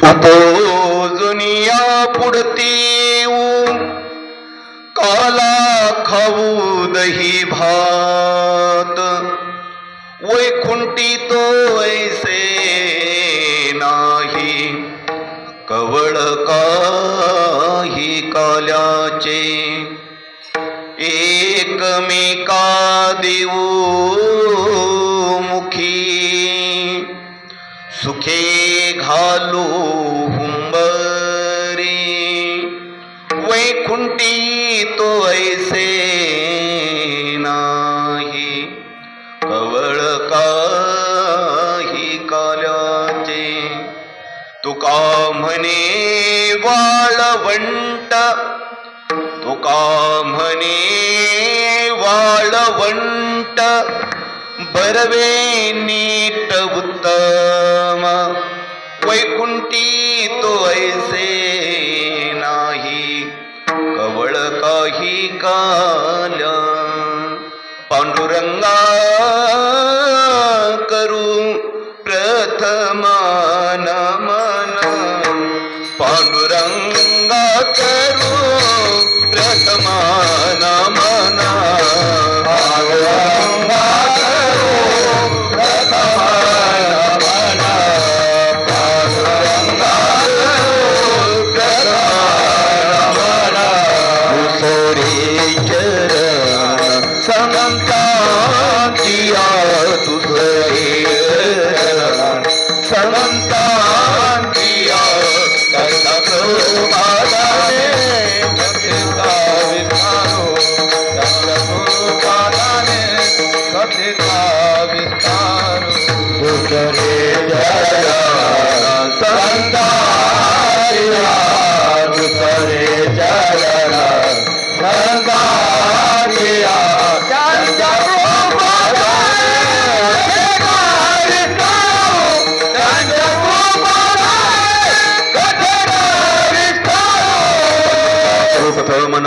उपोजुनिया पुढती काला खाऊ दही भात वैकुंठी तो ऐसे नाही कवळ काही काल्याचे एकमेका देऊ मुखी सुखे घालू हुंबरी वैकुंठी तो ऐसे नाही कवळ काही काल्याचे तुका म्हणे वाळवंट तुका म्हणे वाळवंट बरवे नीट उत्तम वैकुंठी तो ऐसे नाही कवळ काही काल पांडुरंगा करू प्रथम नमन पांडुरंगा करू प्रथम नमन पांडुरंगा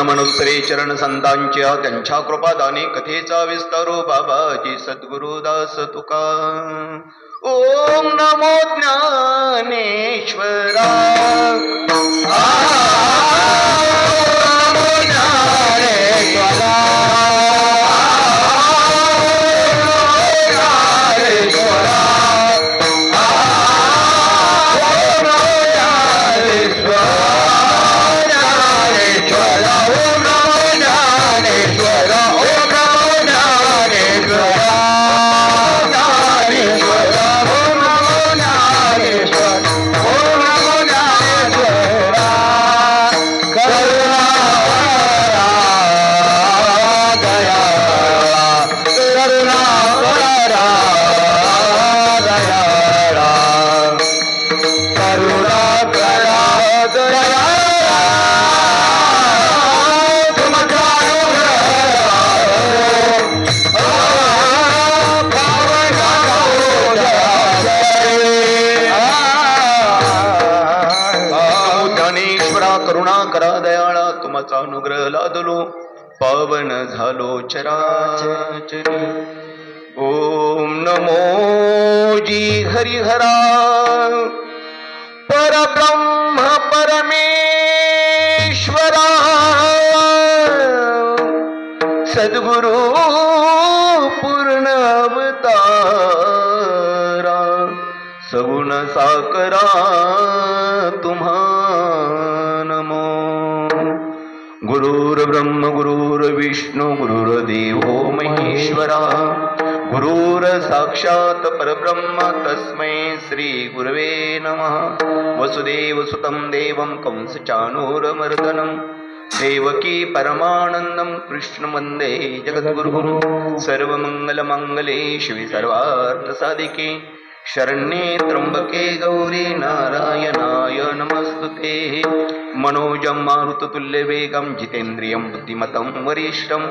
मनुसरे चरण संतांच्या त्यांच्या कृपादाने कथेचा विस्तारो बाबाजी सद्गुरुदास तुका ओम नमो ज्ञानेश्वरा करुणा करा दयाळा तुमचा अनुग्रह लादलो पावन झालो चराचरी ओम नमो जी हरिहरा परब्रह्म परमेश्वरा सद्गुरु पूर्ण अवतारा सगुण साकरा तुम्हा नमो गुरुर्ब्रह्म गुरुर्विष्णू गुरुर्देवो महेश्वरा गुरुर साक्षात परब्रह्म तस्मै श्री गुरवे नमः वसुदेव सुतं देवं कंसचाणूरमर्दनं देवकी परमानंदं कृष्ण वंदे जगद्गुरुं सर्वमंगलमंगले शिवे सर्वार्थसाधिके शरण्ये त्र्यंबके गौरी नारायणाय नमस्तुते मनोजं मारुततुल्यवेगं जितेन्द्रियं बुद्धिमतं वरिष्ठं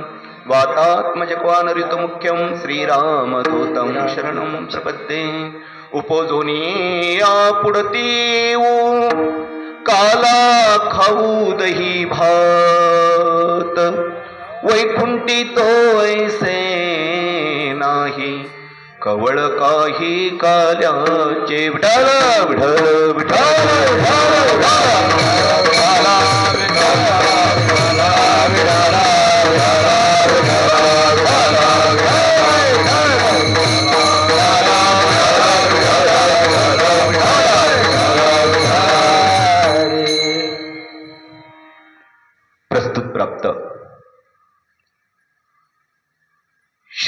वातात्मजक्वानऋतुमुख्यं श्रीरामदूतं शरणं प्रपद्ये उपोजोनिया पुढती काला खाऊ दही भात वैकुंठी तो ऐसे नाही कवळ काही काल्याचे विठाल विठाल विठाल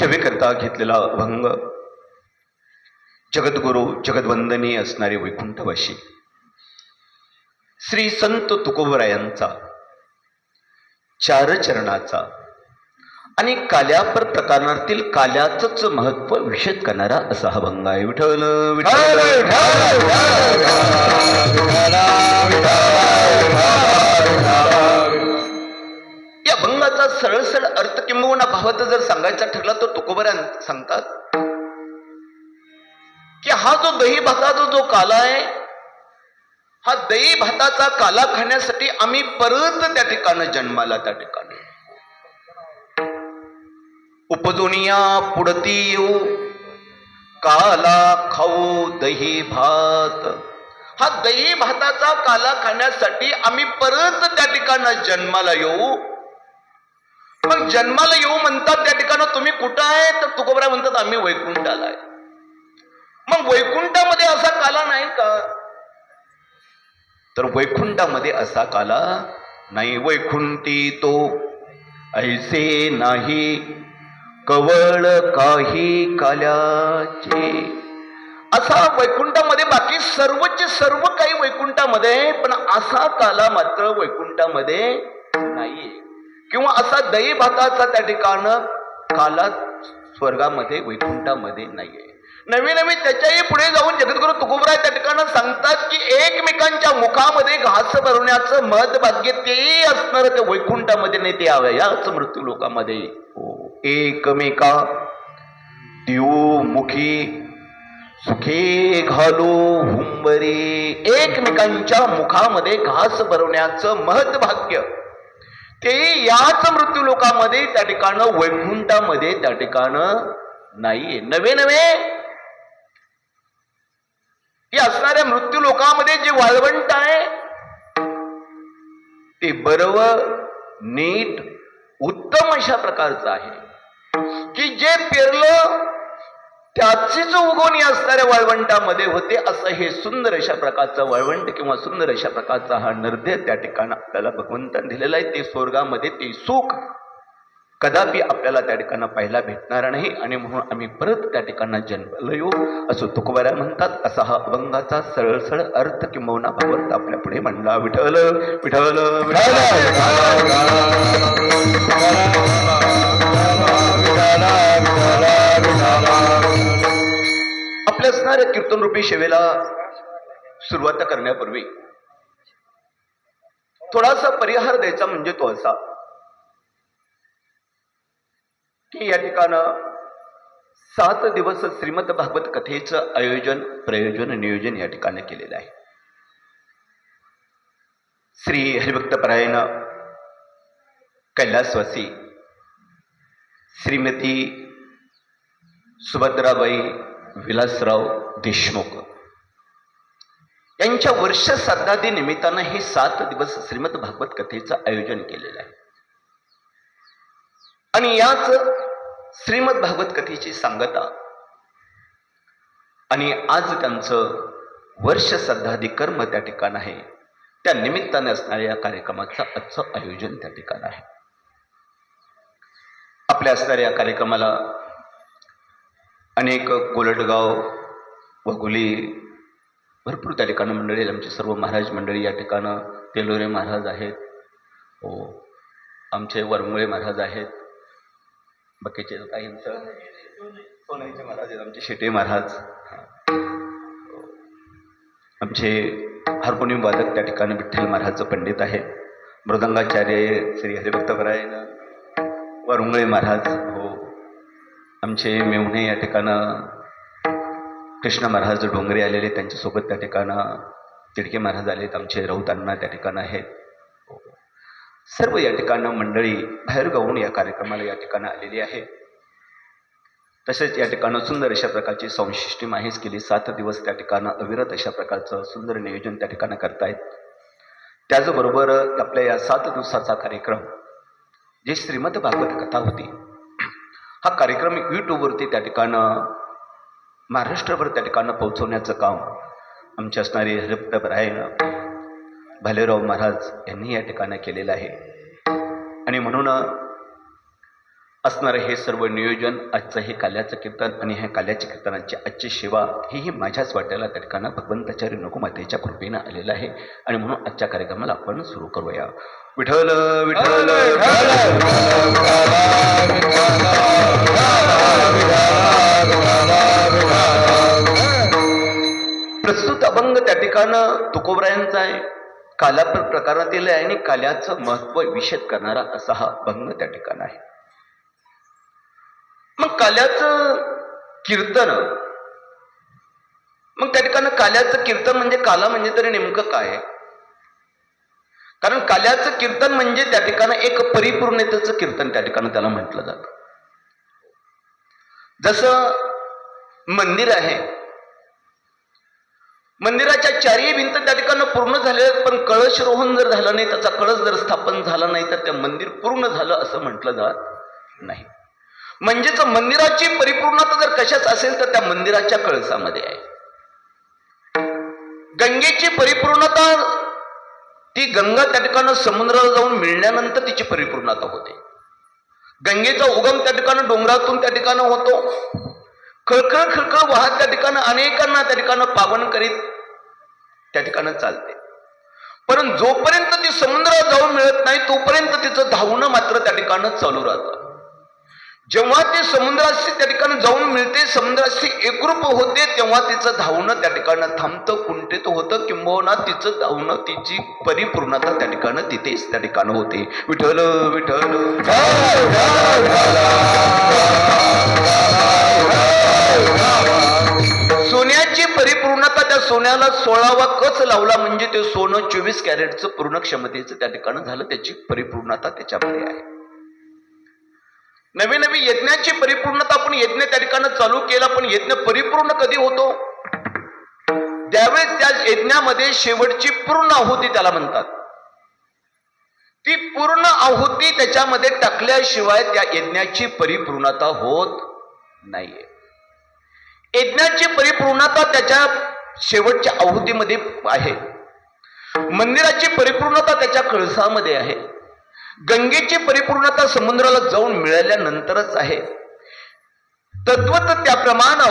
सेवेकरता घेतलेला अभंग जगद्गुरु जगद्वंदनीय असणारे वैकुंठवासी श्री संत तुकोबरायांचा चार चरणाचा आणि काल्यापर प्रकरणातील काल्याचंच महत्व विशद करणारा असा हा अभंग आहे. विठ्ठल विठ्ठल या अभंगाचा सरळ सरळ अर्थ किंबहुना भावार्थ जर सांगायचा ठरला तर तुकोबरा सांगतात की हा जो दही भाताचा जो काला आहे, हा दही भाताचा काला खाण्यासाठी आम्ही परत त्या ठिकाणी जन्माला त्या ठिकाणी उपजोनिया पुढती येऊ काला खाऊ दही भात. हा दही भाताचा काला खाण्यासाठी आम्ही परत त्या ठिकाणी जन्माला येऊ. मग जन्माला येऊ म्हणतात त्या ठिकाणी तुम्ही कुठं आहे, तर तुकोबरा म्हणतात आम्ही वैकुंठाला आहे. मग वैकुंठामध्ये असा काला नाही का, तर वैकुंठामध्ये असा काला नाही. वैकुंठी तो ऐसे नाही कवळ काही काल्याचे. असा वैकुंठामध्ये बाकी सर्वचे सर्व काही वैकुंठामध्ये, पण असा काला मात्र वैकुंठामध्ये नाहीये. किंवा असा दही भाताचा त्या ठिकाणं काला स्वर्गामध्ये वैकुंठामध्ये नाहीये. नवीन नवीन त्याच्याही पुढे जाऊन जगद्गुरु तुकोबराय त्या ठिकाणी सांगतात की एकमेकांच्या मुखामध्ये घास भरवण्याचं महत्भाग्य तेही असणार ते वैकुंठामध्ये नाही, ते यावं याच मृत्यू लोकामध्ये. एकमेका देऊ मुखी सुखे घालो हुंबरे. एकमेकांच्या मुखामध्ये घास भरवण्याचं महत्भाग्य ते याच मृत्यू लोकामध्ये त्या ठिकाणं वैकुंठामध्ये त्या ठिकाणं नाहीये. नवे नवे या असणाऱ्या मृत्यू लोकामध्ये जे वाळवंट आहे ते बरव नीट उत्तम अशा प्रकारचं आहे की जे पेरलं त्याचीच उगवणी असणाऱ्या वाळवंटामध्ये होते. असं हे सुंदर अशा प्रकारचं वाळवंट किंवा सुंदर अशा प्रकारचा हा नरदेह त्या ठिकाणी आपल्याला भगवंताने दिलेला आहे. ते स्वर्गामध्ये ते सुख कदापि आपल्याला त्या ठिकाणी पाहायला भेटणार नाही आणि म्हणून आम्ही परत त्या ठिकाणी जन्माला येऊ असं तुकोबरा म्हणतात. असा हा अभंगाचा सरळ सरळ अर्थ किंबहुना भावार्थ आपल्या पुढे मांडला. विठ्ठल विठ्ठल आपल्या असणाऱ्या कीर्तन रूपी सेवेला सुरुवात करण्यापूर्वी थोडासा परिहार द्यायचा म्हणजे तो असा की या ठिकाणं 7 दिवस श्रीमद भागवत कथेचं आयोजन प्रयोजन नियोजन या ठिकाणी केलेलं आहे. श्री हरिभक्तपरायण कैलासवासी श्रीमती सुभद्राबाई विलासराव देशमुख यांच्या वर्ष श्राद्धादी निमित्तानं हे 7 दिवस श्रीमद भागवत कथेचं आयोजन केलेलं आहे. आणि याच श्रीमद भागवत कथेची सांगता आणि आज त्यांचं वर्ष श्राद्धादी कर्म त्या ठिकाण आहे. त्या निमित्ताने असणाऱ्या या कार्यक्रमाचं आजचं आयोजन त्या ठिकाण आहे. आपल्या असणाऱ्या या कार्यक्रमाला अनेक गोलटगाव वगुली भरपूर त्या ठिकाणं मंडळी, आमचे सर्व महाराज मंडळी या ठिकाणं तेलोरे महाराज आहेत, हो आमचे वरमुळे महाराज आहेत, बाकीचे काहींचं सोनाईचे महाराज आहेत, आमचे शेटे महाराज, आमचे हार्मोनियम वादक त्या ठिकाणी विठ्ठल महाराज पंडित आहेत, मृदंगाचार्य श्री हरिभक्तपरायण वरमुळे महाराज, हो आमचे मेहुणे या ठिकाणं कृष्ण महाराज डोंगरे आलेले, त्यांच्यासोबत त्या ठिकाणं तिडके महाराज आलेत, आमचे राऊतांना त्या ठिकाणं आहेत, सर्व या ठिकाणं मंडळी बाहेरगावून या कार्यक्रमाला या ठिकाणं आलेली आहे. तसेच या ठिकाणं सुंदर अशा प्रकारची साऊंड सिस्टीम आहेच केली. 7 दिवस त्या ठिकाणं अविरत अशा प्रकारचं सुंदर नियोजन त्या ठिकाणं करतायत. त्याचबरोबर आपल्या या 7 दिवसाचा कार्यक्रम जी श्रीमद भागवत कथा होती, हा कार्यक्रम यूट्यूबवरती त्या ठिकाणं महाराष्ट्रभर त्या ठिकाणं पोहोचवण्याचं काम आमचे असणारे हरिभक्तपरायण भालेराव महाराज यांनी या ठिकाणी केलेलं आहे. आणि म्हणून असणारं हे सर्व नियोजन, आजचं हे काल्याचं कीर्तन आणि ह्या काल्याच्या कीर्तनाची आजची सेवा ही माझ्याच वाट्याला त्या ठिकाणी भगवंताच्या रघुमातेच्या कृपेनं आलेलं आहे. आणि म्हणून आजच्या कार्यक्रमाला आपण सुरू करूया. विठ्ठल विठ्ठल प्रस्तुत अभंग त्या ठिकाणं तुकोबरायांचा आहे, काल्या प्रकारातील आहे आणि काल्याचं महत्व विशद करणारा असा हा अभंग त्या ठिकाण आहे. मग काल्याचं कीर्तन, मग त्या ठिकाणी काल्याचं कीर्तन म्हणजे काला म्हणजे तरी नेमकं काय? कारण काल्याचं कीर्तन म्हणजे त्या ठिकाणी एक परिपूर्णतेचं कीर्तन त्या ठिकाणी त्याला म्हटलं जातं. जसं मंदिर आहे, मंदिराच्या चारही भिंत त्या ठिकाणी पूर्ण झाले, पण कळश रोहन जर झालं नाही, त्याचा कळश जर स्थापन झाला नाही, तर ते मंदिर पूर्ण झालं असं म्हटलं जात नाही. म्हणजेच मंदिराची परिपूर्णता जर कशाच असेल तर त्या मंदिराच्या कळसामध्ये आहे. गंगेची परिपूर्णता, ती गंगा त्या ठिकाणी समुद्राला जाऊन मिळण्यानंतर तिची परिपूर्णता होते. गंगेचा उगम त्या ठिकाणी डोंगरातून त्या ठिकाणी होतो. खळखळ खळखळ वाहत त्या ठिकाणी अनेकांना त्या ठिकाणी पावन करीत त्या ठिकाणी चालते. पण जोपर्यंत ती समुद्रात जाऊन मिळत नाही तोपर्यंत तिचं धावणं मात्र त्या ठिकाणी चालू राहतं. जेव्हा ते समुद्राशी त्या ठिकाणी जाऊन मिळते, समुद्राशी एकरूप होते, तेव्हा तिचं धावणं त्या ठिकाणी थांबतं, कुंठित होतं, किंबहुना तिचं धावणं, तिची परिपूर्णता त्या ठिकाणी तिथेच त्या ठिकाणी होते. विठ्ठल विठ्ठल सोन्याची परिपूर्णता, त्या सोन्याला 16वा कच लावला म्हणजे ते सोनं 24 कॅरेटचं पूर्ण क्षमतेचं त्या ठिकाणी झालं. त्याची परिपूर्णता त्याच्यामध्ये आहे. नवी नवी यज्ञाची परिपूर्णता, आपण यज्ञ त्या ठिकाणी चालू केला, पण यज्ञ परिपूर्ण कधी होतो? त्यावेळेस त्या यज्ञामध्ये शेवटची पूर्ण आहुती त्याला म्हणतात. ती पूर्ण आहुती त्याच्यामध्ये टाकल्याशिवाय त्या यज्ञाची परिपूर्णता होत नाहीये. यज्ञाची परिपूर्णता त्याच्या शेवटच्या आहुतीमध्ये आहे. मंदिराची परिपूर्णता त्याच्या कळसामध्ये आहे. गंगेची परिपूर्णता समुद्राला जाऊन मिळाल्यानंतरच आहे. तद्वत त्याप्रमाणे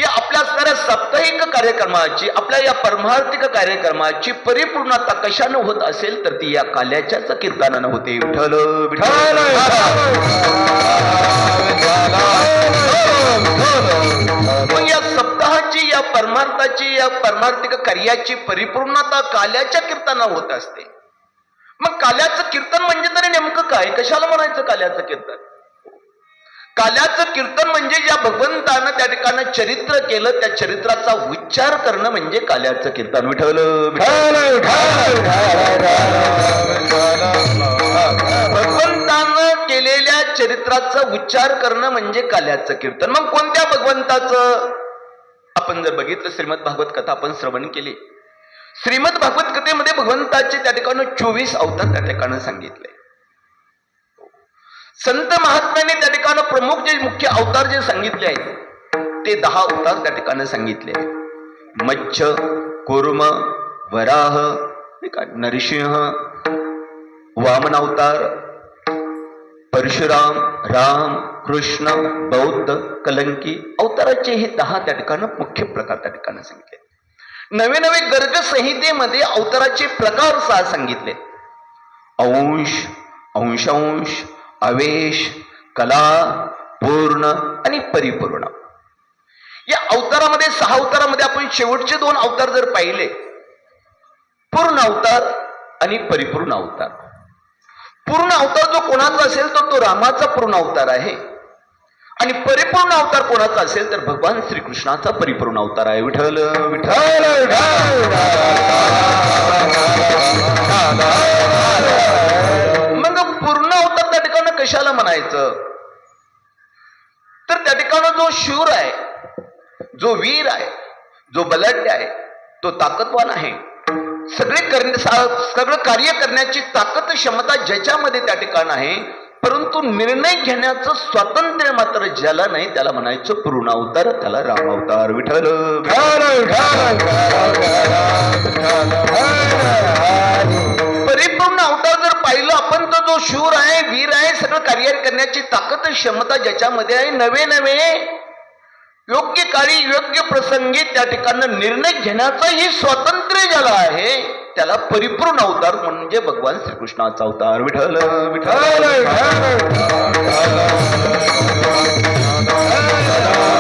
या आपल्या असणाऱ्या साप्ताहिक कार्यक्रमाची, आपल्या या परमार्थिक कार्यक्रमाची परिपूर्णता कशानं होत असेल तर ती या काल्याच्याच कीर्तनानं होते. विठ्ठल विठ्ठल. मग या सप्ताहाची, या परमार्थाची, या परमार्थिक कार्याची परिपूर्णता काल्याच्या कीर्तनानं होत असते. मग काल्याचं कीर्तन म्हणजे तरी नेमकं काय? कशाला म्हणायचं काल्याचं कीर्तन? काल्याचं कीर्तन म्हणजे ज्या भगवंतानं त्या ठिकाणी चरित्र केलं, त्या चरित्राचा उच्चार करणं म्हणजे काल्याचं कीर्तन. विठ्ठल भगवंतानं केलेल्या चरित्राचा उच्चार करणं म्हणजे काल्याचं कीर्तन. मग कोणत्या भगवंताचं? आपण जर बघितलं, श्रीमद भागवत कथा आपण श्रवण केली. श्रीमद भागवत कथेमध्ये भगवंताचे त्या ठिकाणी 24 अवतार त्या ठिकाणी सांगितले. संत महात्म्याने त्या ठिकाणी प्रमुख जे मुख्य अवतार जे सांगितले आहेत ते 10 अवतार त्या ठिकाणी सांगितले. मत्स्य, कूर्म, वराह, नरसिंह, वामन अवतार, परशुराम, राम, कृष्ण, बौद्ध, कलंकी अवताराचे हे 10 त्या ठिकाणी मुख्य प्रकार त्या ठिकाणी सांगितले. नवे नवे गर्ग संहितेमध्ये अवताराचे प्रकार 6 सांगितले. अंश, अंशांश, अवेश, कला, पूर्ण आणि परिपूर्ण. या अवतारामध्ये 6 अवतारामध्ये आपण शेवटचे 2 अवतार जर पाहिले, पूर्ण अवतार आणि परिपूर्ण अवतार. पूर्ण अवतार जो कोणाचा असेल तर तो रामाचा पूर्ण अवतार आहे, आणि परिपूर्ण अवतार कोणाचा असेल तर भगवान श्रीकृष्णाचा परिपूर्ण अवतार आहे. विठ्ठल विठ्ठल. मग पूर्ण अवतार त्या ठिकाणी कशाला म्हणायचं? तर त्या ठिकाणी जो शूर आहे, जो वीर आहे, जो बलाढ्य आहे, तो ताकदवान आहे, सगळं कार्य करण्याची ताकद क्षमता ज्याच्यामध्ये त्या ठिकाणी आहे, परंतु निर्णय घेण्याचं स्वातंत्र्य मात्र ज्याला नाही त्याला म्हणायचं पूर्ण अवतार, त्याला राम अवतार. विठ्ठल. परिपूर्ण अवतार जर पाहिलं आपण तर जो शूर आहे, वीर आहे, सगळं कार्य करण्याची ताकद क्षमता ज्याच्यामध्ये आहे, नवे नवे योग्य काळी योग्य प्रसंगी त्या ठिकाणी निर्णय घेण्याचंही स्वातंत्र्य ज्याला आहे, त्याला परिपूर्ण अवतार म्हणजे भगवान श्रीकृष्णाचा अवतार. विठ्ठल विठ्ठल.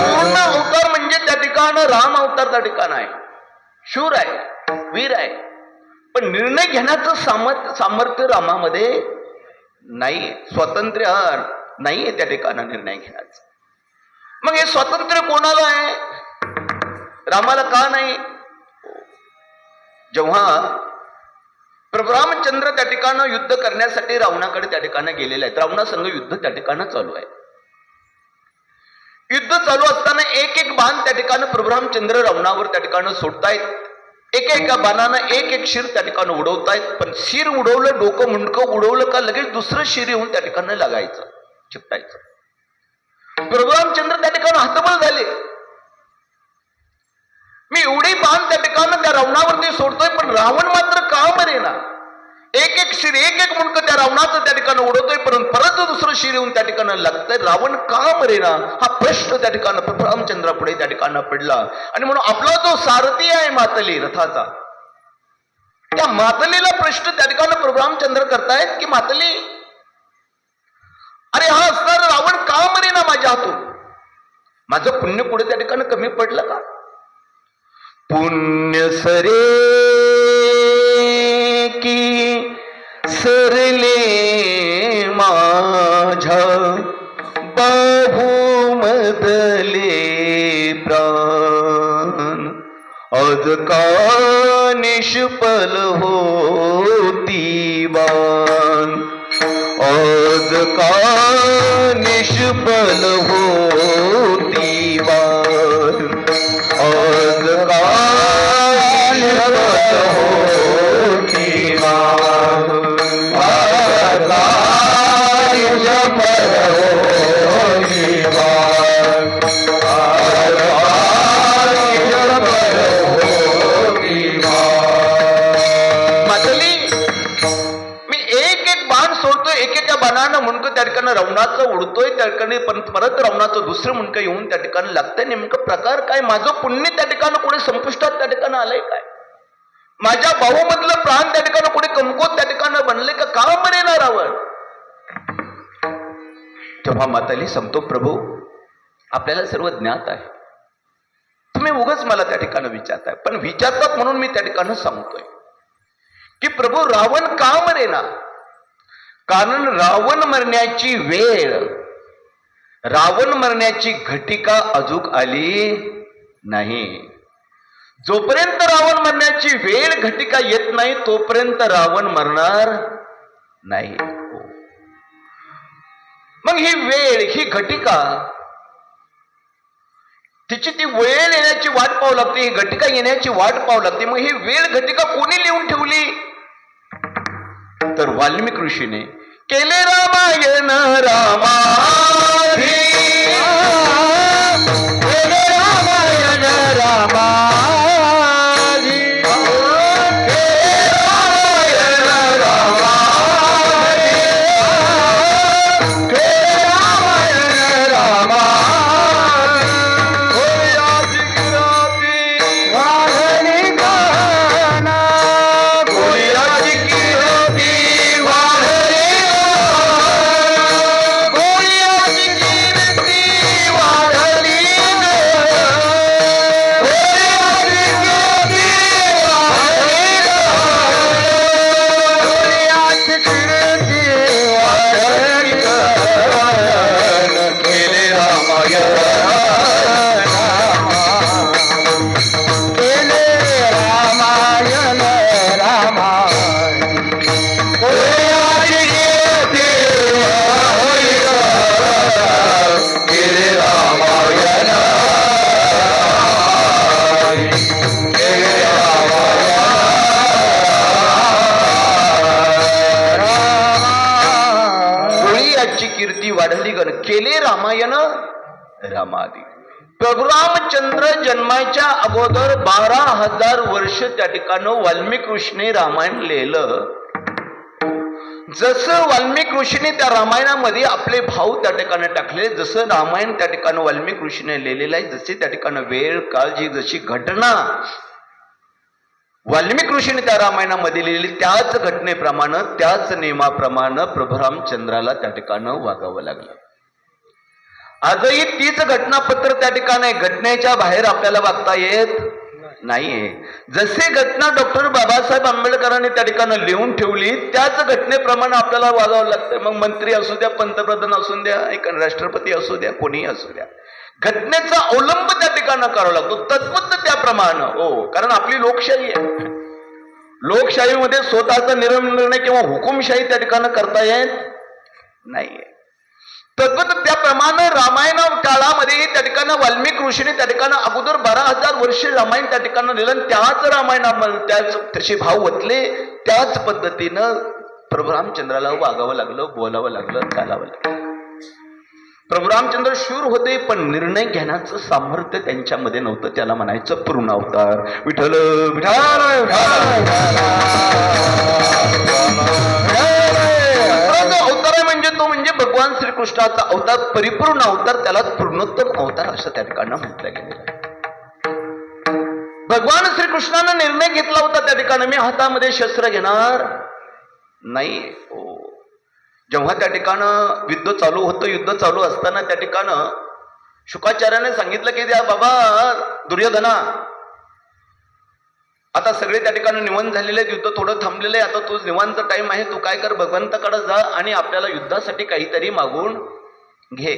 पूर्ण अवतार म्हणजे त्या ठिकाणी राम अवतार त्या ठिकाण आहे. शूर आहे, वीर आहे, पण निर्णय घेण्याचं सामर्थ्य रामामध्ये नाही, स्वातंत्र्य नाहीये त्या ठिकाणी निर्णय घेण्याचं. मग हे स्वातंत्र्य कोणाला आहे? रामाला का नाही? जेव्हा प्रभू रामचंद्र त्या ठिकाणी युद्ध करण्यासाठी रावणाकडे त्या ठिकाणी गेलेले आहेत, रावणासंग युद्ध त्या ठिकाणी चालू आहे. युद्ध चालू असताना एक एक बाण त्या ठिकाणी प्रभू रामचंद्र रावणावर त्या ठिकाणी सोडतायत. एका बाणानं एक एक शिर त्या ठिकाणी उडवतायत. पण शिर उडवलं, डोकं मुंडकं उडवलं का लगेच दुसरं शिर येऊन त्या ठिकाणी लागायचं, चिपटायचं. प्रभू रामचंद्र त्या ठिकाणी हतबल झाले. मी एवढी बाण त्या ठिकाणी त्या रावणावरती सोडतोय, पण रावण मात्र का मरेना? एक एक शिर एक एक मुंडकं त्या रावणाचं त्या ठिकाणी उडवतोय, परंतु परत दुसरं शिर येऊन त्या ठिकाणी लागतंय. रावण का मरेना हा प्रश्न त्या ठिकाणी प्रभू रामचंद्रापुढे त्या ठिकाणी पडला. आणि म्हणून आपला जो सारथी आहे मातली रथाचा, त्या मातलीला प्रश्न त्या ठिकाणी प्रभू रामचंद्र करतायत की मातली, अरे हा असणार रावण का मरेना माझ्या हातून? माझं पुण्य पुढे त्या ठिकाणी कमी पडलं का? पुण्य सरे की सरले माझ्या बाहुमधले प्राण, आज का निष्फल होती बाण, आज का निष्फल होती बाण, आज का निष्फल होती बाण, आज का निष्फल होती बाण, आज का निष्फल होती बाण. मातली, मी एक एक बाण सोडतोय, एकेका बाणानं मुंडकं त्या ठिकाणी रावणाचं उडतोय, त्या ठिकाणी परत रावणाचं दुसरं मुंडकं येऊन त्या ठिकाणी लागतंय. नेमकं प्रकार काय? माझं पुण्य त्या ठिकाणी कोणी संपुष्टात त्या ठिकाणी आलंय काय? माझ्या भाऊमधलं प्राण त्या ठिकाणी कोणी कमकोत त्या ठिकाणी बनले का? का मरेना रावण? तेव्हा माताली सांगतो, प्रभू आपल्याला सर्व ज्ञात आहे, तुम्ही उगाच मला त्या ठिकाणी विचारताय, पण विचारतात म्हणून मी त्या ठिकाणी सांगतोय की प्रभू रावण का मरेना? कारण रावण मरण्याची वेळ, रावण मरण्याची घटिका अजून आली नाही. जोपर्यंत रावण मरण्याची वेळ घटिका येत नाही तोपर्यंत रावण मरणार नाही. मग ही वेळ, ही घटिका, तिची ती वेळ येण्याची वाट पाहावी लागते, ही घटिका येण्याची वाट पाहावी लागते. मग ही वेळ घटिका कोणी लिहून ठेवली? तर वाल्मिक ऋषीने केले रामायण रामाधी, केले रामायण रामाधी, केले रामायण रामाधी, केले रामायण रामाधी. गोळ्याची गिराती वाढली गाना, गोळ्याची गिराती वाढली, गोळ्याची गिरती वाढली, गोळ्याची गिरती वाढली, गोळ्याची गिरती वाढली. केले रामायण, केले रामायण रामायण, गोळ्याची गिरती वाढली, केले रामायण, केले रामायण. गोळ्याची कीर्ती वाढली गण, केले रामायण रामादी. प्रभू रामचंद्र जन्माच्या अगोदर 12,000 वर्ष त्या ठिकाणी वाल्मिक ऋषीने रामायण लिहिलं. जसं वाल्मिक ऋषीने त्या रामायणामध्ये आपले भाव त्या ठिकाणी टाकले, जसं रामायण त्या ठिकाणी वाल्मिक ऋषीने लिहिलेलं आहे, जसे त्या ठिकाणी वेळ काळजी जशी घटना वाल्मिक ऋषीने त्या रामायणामध्ये लिहिली, त्याच घटनेप्रमाणे त्याच नियमाप्रमाणे प्रभू रामचंद्राला त्या ठिकाणी वागावं लागलं. आजही तीच घटनापत्र त्या ठिकाणी घटनेच्या बाहेर आपल्याला वागता येत नाहीये. जसे घटना डॉक्टर बाबासाहेब आंबेडकरांनी त्या ठिकाणी लिहून ठेवली, त्याच घटनेप्रमाणे आपल्याला वागावं लागतं. मग मंत्री असू द्या, पंतप्रधान असू द्या, राष्ट्रपती असू द्या, कोणीही असू द्या, घटनेचा अवलंब त्या ठिकाणी करावा लागतो, तद्वत त्याप्रमाणे. हो, कारण आपली लोकशाही आहे. लोकशाहीमध्ये स्वतःचा निर्णय किंवा हुकुमशाही त्या ठिकाणी करता येत नाहीये. तद्वत त्याप्रमाणे रामायण काळामध्ये त्या ठिकाणी वाल्मिक ऋषीने त्या ठिकाणी अगोदर 12,000 वर्ष रामायण त्या ठिकाणी लिहिलं. त्याच रामायणामध्ये त्याच तसे भाव वतले, त्याच पद्धतीनं प्रभू रामचंद्राला वागावं लागलं, बोलावं लागलं, चालावं लागलं. प्रभू रामचंद्र शूर होते, पण निर्णय घेण्याचं सामर्थ्य त्यांच्यामध्ये नव्हतं. त्याला म्हणायचं पूर्ण अवतार. विठ्ठल विठ्ठल अवतार आहे म्हणजे तो म्हणजे भगवान श्रीकृष्णाचा अवतार, परिपूर्ण अवतार, त्याला पूर्णोत्तम अवतार असं त्या ठिकाणी म्हटलं गेलेलं. भगवान श्रीकृष्णानं निर्णय घेतला होता त्या ठिकाणी, मी हातामध्ये शस्त्र घेणार नाही. जेव्हा त्या ठिकाणं युद्ध चालू होतं, युद्ध चालू असताना त्या ठिकाणं शुकाचार्याने सांगितलं की द्या बाबा दुर्योधना, आता सगळे त्या ठिकाणी निवांत झालेले, युद्ध थोडं थांबलेलं आहे, आता तू निवांत टाइम आहे, तू काय कर, भगवंताकडे जा आणि आपल्याला युद्धासाठी काहीतरी मागून घे.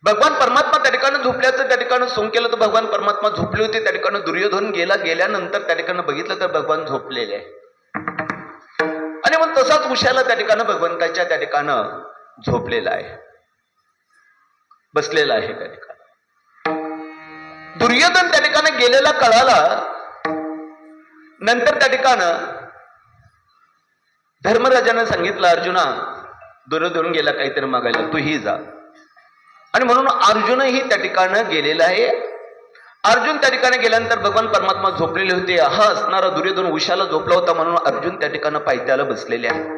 भगवान परमात्मा त्या ठिकाणी झोपल्याचं त्या ठिकाणी सोंग केलं, तर भगवान परमात्मा झोपले होते. त्या ठिकाणी दुर्योधन गेल्यानंतर त्या ठिकाणी बघितलं तर भगवान झोपलेले आहे. आणि मग तसाच उशाला त्या ठिकाणी भगवंताच्या त्या ठिकाणं झोपलेला आहे, बसलेला आहे. त्या ठिकाणी दुर्योधन त्या ठिकाणी गेलेला कळाला. नंतर त्या ठिकाणं धर्मराजाने सांगितलं, अर्जुना दुर्योधन गेला काहीतरी मागायला, तूही जा. आणि म्हणून अर्जुनही त्या ठिकाणं गेलेला आहे. अर्जुन त्या ठिकाणी गेल्यानंतर भगवान परमात्मा झोपलेले होते. हा असणारा दुर्योधन उशाला झोपला होता, म्हणून अर्जुन त्या ठिकाणी पायथ्याला बसलेले आहे.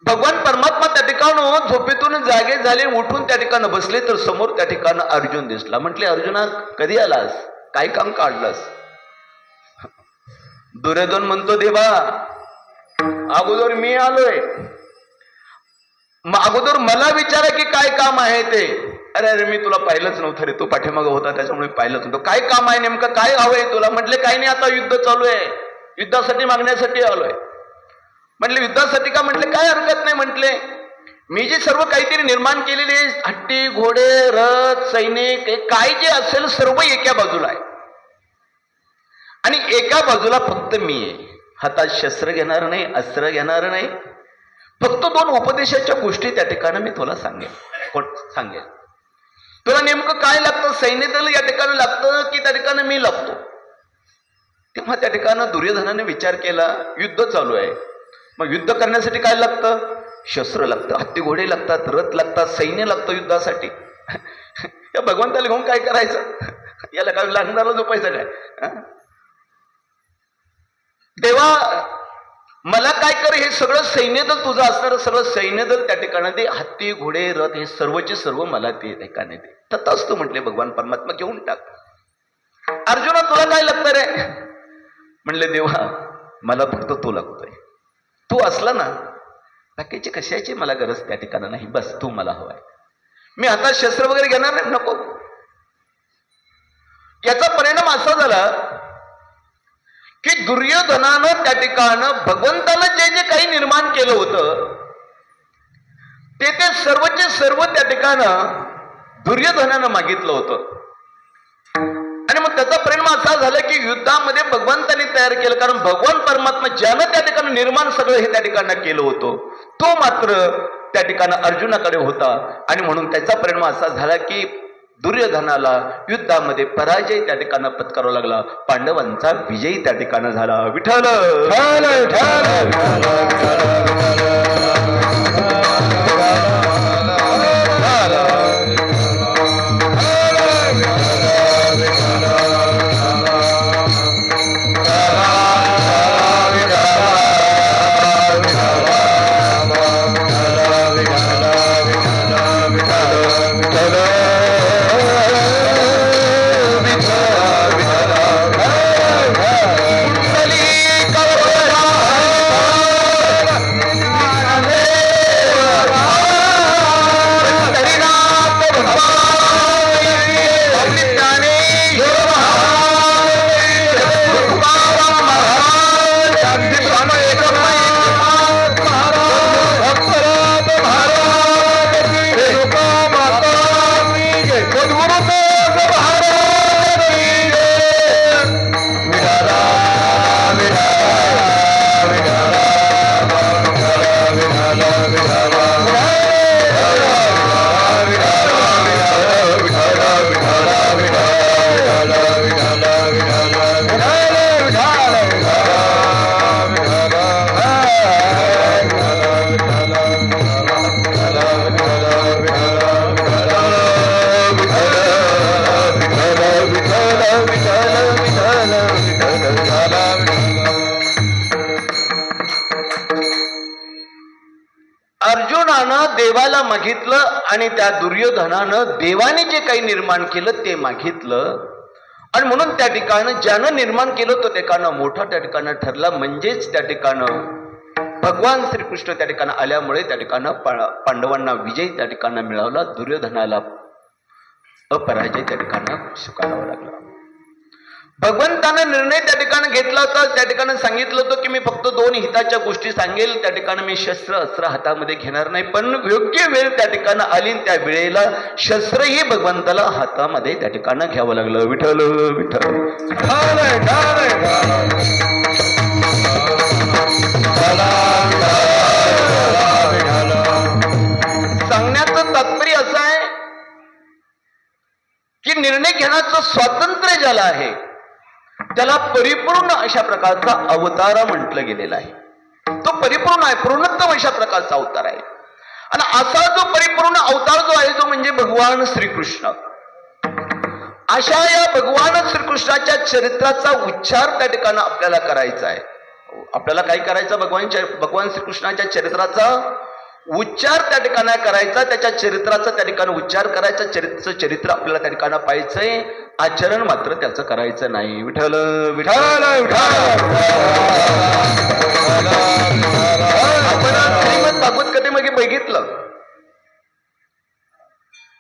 भगवान परमात्मा त्या ठिकाणी झोपेतून जागे झाले, उठून त्या ठिकाणी बसले, तर समोर त्या ठिकाणी अर्जुन दिसला. म्हटले, अर्जुना कधी आलास, काय काम काढलास? दुर्योधन म्हणतो, देवा अगोदर मी आलोय, अगोदर मला विचारा की काय काम आहे ते. अरे अरे मी तुला पाहिलंच नव्हतं रे, तू पाठीमागं होता त्याच्यामुळे पाहिलंच नव्हतं. काय काम आहे नेमकं, काय हवंय तुला? म्हटले काही नाही, आता युद्ध चालू आहे, युद्धासाठी मागण्यासाठी आलोय. म्हटले युद्धासाठी का? म्हटले काय हरकत नाही. म्हटले मी जे सर्व काहीतरी निर्माण केलेले हत्ती, घोडे, रथ, सैनिक, काय जे असेल सर्व एका बाजूला आहे, आणि एका बाजूला फक्त मी आहे. हातात शस्त्र घेणार नाही, अस्त्र घेणार नाही. फक्त 2 उपदेशाच्या गोष्टी त्या ठिकाणी मी तुला सांगेन. तुला नेमकं काय लागतं? सैन्यदल या ठिकाणी लागतं की त्या ठिकाणी मी लागतो? तेव्हा त्या ठिकाणी दुर्योधनाने विचार केला, युद्ध चालू आहे, मग युद्ध करण्यासाठी काय लागतं? शस्त्र लागतं, हत्ती घोडे लागतात, रथ लागतात, सैन्य लागतं युद्धासाठी. या भगवंताला घेऊन काय करायचं? याला काय लागणारा झोपायचं काय? देवा मला काय कर, हे सगळं सैन्यदल तुझं असणारं सगळं सैन्यदल त्या ठिकाणी दे, हत्ती घोडे रथ हे सर्वचे सर्व मला ते ठिकाणी दे. तथाच तू म्हटले भगवान परमात्मा, घेऊन टाक. अर्जुना तुला काय लागतं रे? म्हणले देवा मला फक्त तू लागतोय, तू असला ना बाकीची कशाची मला गरज त्या ठिकाणी नाही, बस तू मला हवाय. मी आता शस्त्र वगैरे घेणार नाही, नको. याचा परिणाम असा झाला की दुर्योधनानं त्या ठिकाणं भगवंतानं जे जे काही निर्माण केलं होतं ते सर्वचे सर्व त्या ठिकाणं दुर्योधनानं मागितलं होतं. आणि मग त्याचा परिणाम असा झाला की युद्धामध्ये भगवंताने तयार केलं, कारण भगवान परमात्मा ज्यानं त्या ठिकाणी निर्माण सगळं हे त्या ठिकाणी केलं होतं तो मात्र त्या ठिकाणी अर्जुनाकडे होता. आणि म्हणून त्याचा परिणाम असा झाला की दुर्योधनाला युद्धामध्ये पराजय त्या ठिकाणी पत्करावा लागला, पांडवांचा विजयी त्या ठिकाणी झाला. विठ्ठल अर्जुनानं देवाला मागितलं आणि त्या दुर्योधनानं देवाने जे काही निर्माण केलं ते मागितलं, आणि म्हणून त्या ठिकाणं ज्यानं निर्माण केलं तो ठिकाणं मोठा त्या ठिकाणं ठरला. म्हणजेच त्या ठिकाणं भगवान श्रीकृष्ण त्या ठिकाणं आल्यामुळे त्या ठिकाणं पांडवांना विजय त्या ठिकाणं मिळवला, दुर्योधनाला अपराजय त्या ठिकाणं स्वीकारावा लागला. भगवंतानं निर्णय त्या ठिकाणी घेतला होता. त्या ठिकाणी सांगितलं होतं की मी फक्त 2 हिताच्या गोष्टी सांगेल, त्या ठिकाणी मी शस्त्र अस्त्र हातामध्ये घेणार नाही. पण योग्य वेळ त्या ठिकाणी आली, त्या वेळेला शस्त्रही भगवंताला हातामध्ये त्या ठिकाणी घ्यावं लागलं. विठ्ठल विठ्ठल. सांगण्याचं तात्पर्य असं आहे की निर्णय घेण्याचं स्वातंत्र्य ज्याला आहे त्याला परिपूर्ण अशा प्रकारचा अवतार म्हटलं गेलेलं आहे. तो परिपूर्ण आहे, पूर्णत्तम अशा प्रकारचा अवतार आहे. आणि असा जो परिपूर्ण अवतार जो आहे तो म्हणजे भगवान श्रीकृष्ण. अशा या भगवान श्रीकृष्णाच्या चरित्राचा उच्चार त्या ठिकाणी आपल्याला करायचा आहे. आपल्याला काय करायचं? भगवान श्रीकृष्णाच्या चरित्राचा उच्चार त्या ठिकाणी करायचा, त्याच्या चरित्राचा त्या ठिकाणी उच्चार करायचा. चरित्र आपल्याला त्या ठिकाणी पाहायचंय, आचरण मात्र त्याचं करायचं नाही. विठ्ठल विठ्ठल. आपण श्रीमद भागवत कथेमध्ये बघितलं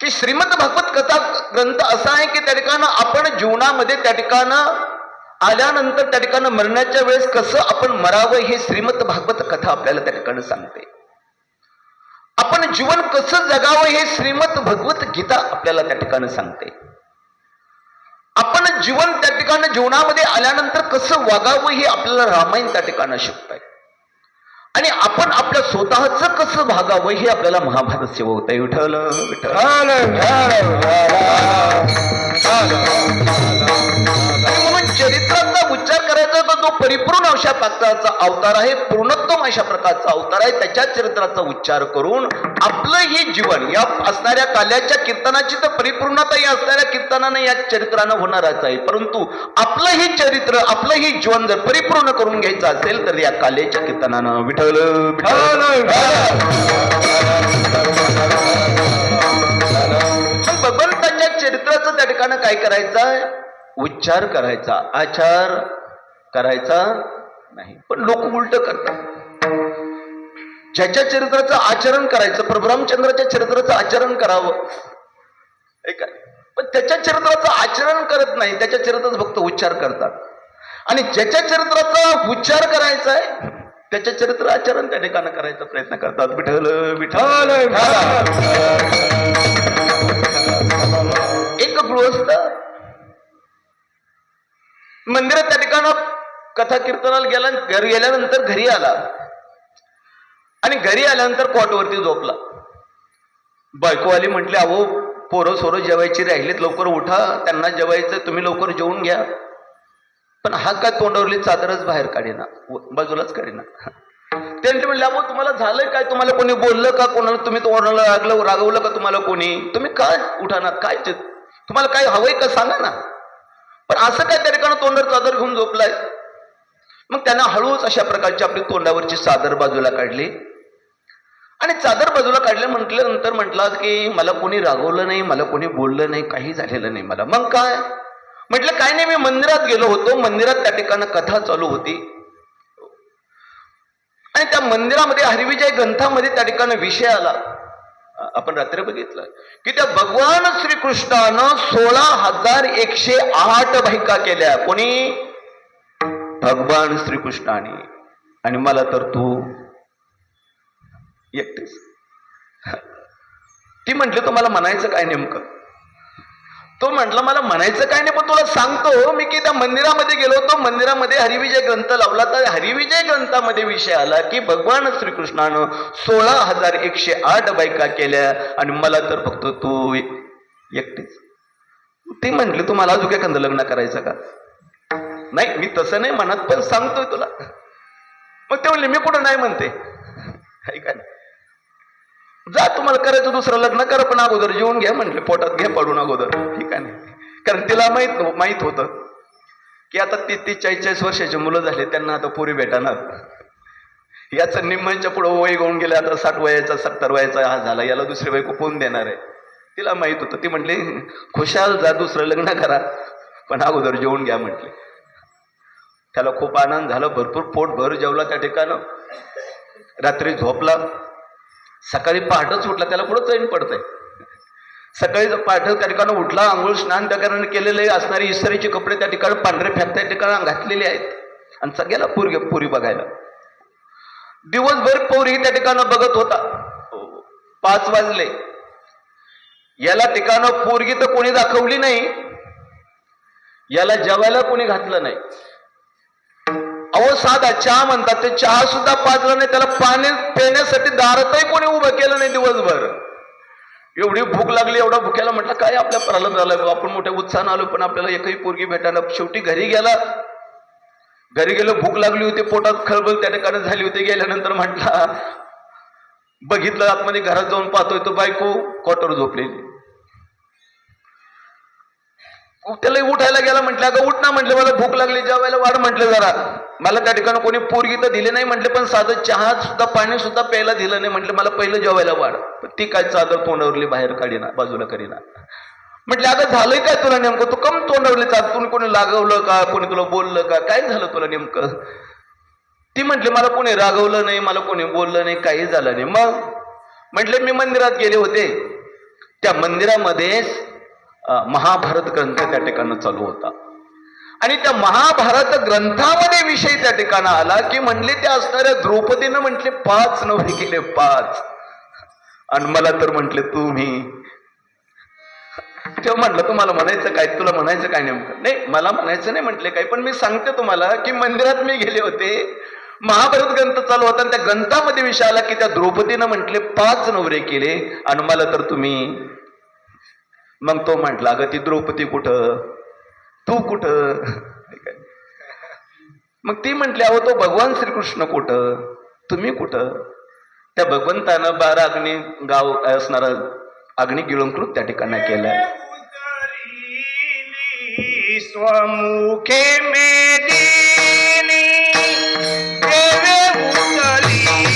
की श्रीमद भागवत कथा ग्रंथ असा आहे की त्या ठिकाणी आपण जीवनामध्ये त्या ठिकाणी आल्यानंतर त्या ठिकाणी मरण्याच्या वेळेस कसं आपण मरावं हे श्रीमद भागवत कथा आपल्याला त्या ठिकाणी सांगते. आपण जीवन कसं जगावं हे श्रीमद भगवत गीता आपल्याला त्या ठिकाणी सांगते. आपण जीवन त्या ठिकाणी जीवनामध्ये आल्यानंतर कसं वागावं हे आपल्याला रामायण त्या ठिकाणी शिकताय. आणि आपण आपल्या स्वतःच कसं भागावं हे आपल्याला महाभारत शिकवतंय. विठ्ठल विठ्ठल. म्हणून चरित्राचा उच्चार करायचा तर तो परिपूर्ण अशा प्रकारचा अवतार आहे, पूर्णत्तम अशा प्रकारचा अवतार आहे. त्याच्या चरित्राचा उच्चार करून आपलं हे जीवन या असणाऱ्या काल्याच्या कीर्तनाची तर परिपूर्णता या असणाऱ्या कीर्तनानं या चरित्रानं होणारच आहे. परंतु आपलं हे चरित्र आपलं हे जीवन जर परिपूर्ण करून घ्यायचं असेल तर या काल्याच्या कीर्तनानं विठ्ठल भगवंताच्या चरित्राचं त्या ठिकाणी काय करायचं? उच्चार करायचा, आचार करायचा नाही. पण लोक उलट करतात. ज्याच्या चरित्राचं आचरण करायचं, प्रभू रामचंद्राच्या चरित्राचं आचरण करावं काय, पण त्याच्या चरित्राचं आचरण करत नाही, त्याच्या चरित्राचा फक्त उच्चार करतात. आणि ज्याच्या चरित्राचा उच्चार करायचा आहे त्याच्या चरित्र आचरण त्या ठिकाणी करायचा प्रयत्न करतात. विठ्ठल विठ्ठल. एक गृहस्थ मंदिरात त्या ठिकाणी कथा कीर्तनाला गेला, घरी गेल्यानंतर घरी आला आणि घरी आल्यानंतर कॉटवरती झोपला. बायकोवाली म्हटली, अहो पोरं सोरं जेवायची राहिलीत, लवकर उठा, त्यांना जेवायचं, तुम्ही लवकर जेवून घ्या. पण हा काय तोंडावरली चादरच बाहेर काढेना, बाजूलाच काढेना. त्यांनी म्हणले, अहो तुम्हाला झालंय काय? तुम्हाला कोणी बोललं का? कोणाला तुम्ही तोंडाला रागवलं का? तुम्हाला कोणी? तुम्ही काय उठाना? काय तुम्हाला काय हवंय का सांगा ना. पण असं काय त्या ठिकाणी तोंडावर चादर घेऊन झोपलाय? मग त्यांना हळूच अशा प्रकारची आपली तोंडावरची चादर बाजूला काढली आणि चादर बाजूला काढले. म्हटल्यानंतर म्हटलं की मला कोणी रागवलं नाही, मला कोणी बोललं नाही, काही झालेलं नाही मला. मग काय? म्हटलं काय नाही, मी मंदिरात गेलो होतो, मंदिरात त्या ठिकाणी कथा चालू होती आणि त्या मंदिरामध्ये हरिविजय ग्रंथामध्ये त्या ठिकाणी विषय आला. आपण रात्री बघितलं की त्या भगवान श्रीकृष्णानं 16,108 बायका केल्या. कोणी? भगवान श्रीकृष्णाने. आणि मला तर तू एकटीच. ती म्हटली, तुम्हाला म्हणायचं काय नेमकं? तो म्हटलं, मला म्हणायचं काय नाही, पण तुला सांगतो मी की त्या मंदिरामध्ये गेलो होतो, मंदिरामध्ये हरिविजय ग्रंथ लावला, तर हरिविजय ग्रंथामध्ये विषय आला की भगवान श्रीकृष्णानं 16,108 बायका केल्या आणि मला तर फक्त तू एकटीच. ती म्हटली, तुम्हाला अजून काय कंद लग्न करायचं का? नाही, मी तसं नाही म्हणत, पण सांगतोय तुला. मग ते म्हणले, मी कुठं नाही म्हणते, काय जा, तुम्हाला करायचं दुसरं लग्न करा, पण अगोदर जेवून घ्या. म्हटले, पोटात घ्या पडून अगोदर, ठीक आहे. कारण तिला माहित होतं की आता 30-40 वर्षाची मुलं झाले, त्यांना आता पोरी भेटणार. याचं निम्म्यांच्या पुढं वय घेऊन गेलं, आता 60 वयाचा 70 वयाचा हा झाला, याला दुसरी बायको कोण देणार आहे. तिला माहित होतं. ती म्हटली खुशाल जा, दुसरं लग्न करा, पण अगोदर जेवून घ्या म्हटले. त्याला खूप आनंद झाला, भरपूर पोटभर जेवला त्या ठिकाणं. रात्री झोपला, सकाळी पहाटच उठला. त्याला पुढं चैन पडतंय. सकाळी पहाटे त्या ठिकाणी उठला, आंघोळ स्नान त्या ठिकाणी केलेले असणारे इस्त्रीचे कपडे त्या ठिकाणी पांढरे फॅक त्या ठिकाणी घातलेले आहेत, आणि सगळ्याला पोरी बघायला. दिवसभर पोरी त्या ठिकाणं बघत होता. 5 वाजले. याला ठिकाणं पोरगी तर कोणी दाखवली नाही, याला जेवायला कोणी घातलं नाही. अहो साधा चहा म्हणतात, ते चहा सुद्धा पाजला नाही. त्याला पाणी पिण्यासाठी दारातही कोणी उभं केलं नाही दिवसभर. एवढी भूक लागली, एवढा भुक्याला म्हटलं काय आपल्या प्रॉब्लेम झालाय, आपण मोठ्या उत्साहानं आलो पण आपल्याला एकही पोरगी भेटायला. शेवटी घरी गेला. घरी गेलो, भूक लागली होती, पोटात खळबळ त्या ठिकाणी झाली होती. गेल्यानंतर म्हटला, बघितलं आतमध्ये, घरात जाऊन पाहतोय तो बायको कॉटवर झोपलेली. त्याला उठायला गेला, म्हटलं अगं उठ ना, म्हटलं मला भूक लागली, जेवायला वाढ म्हटलं जरा. मला त्या ठिकाणी कोणी पोरगी तर दिली नाही म्हटलं, पण साधं चहा सुद्धा पाणी सुद्धा प्यायला दिलं नाही म्हटलं, मला पहिलं जेवायला वाढ. पण ती काय चादर तोंडावरली बाहेर काढीना, बाजूला करीना. म्हटलं अगं झालंय काय तुला नेमकं, तू कम तोंडावरली चादर, तुम्ही कोणी लागवलं का, कोणी तुला बोललं का, काय झालं तुला नेमकं. ती म्हटली मला कोणी रागवलं नाही, मला कोणी बोललं नाही, काही झालं नाही. मग म्हटले मी मंदिरात गेले होते, त्या मंदिरामध्ये महाभारत ग्रंथ त्या ठिकाणी चालू होता, आणि त्या महाभारत ग्रंथामध्ये विषय त्या ठिकाणी आला की म्हणले त्या असणाऱ्या द्रौपदीनं म्हटले 5 नवरे केले, 5, आणि मला तर म्हटले तुम्ही. तेव्हा म्हटलं तुम्हाला म्हणायचं काय, तुला म्हणायचं काय नेमकं. नाही मला म्हणायचं नाही म्हटले काही, पण मी सांगते तुम्हाला की मंदिरात मी गेले होते, महाभारत ग्रंथ चालू होता, आणि त्या ग्रंथामध्ये विषय आला की त्या द्रौपदीनं म्हटले 5 नवरे केले, आणि मला तर तुम्ही. मग तो म्हटला अगं ती द्रौपदी कुठं, तू कुठं. मग ती म्हटली अहो तो भगवान श्रीकृष्ण कुठं, तुम्ही कुठं. त्या भगवंतानं 12 अग्नी गाव असणारा अग्नी गिळंकृत त्या ठिकाणी केलाय. स्वमुखे मेदिनी देवे उचलिली,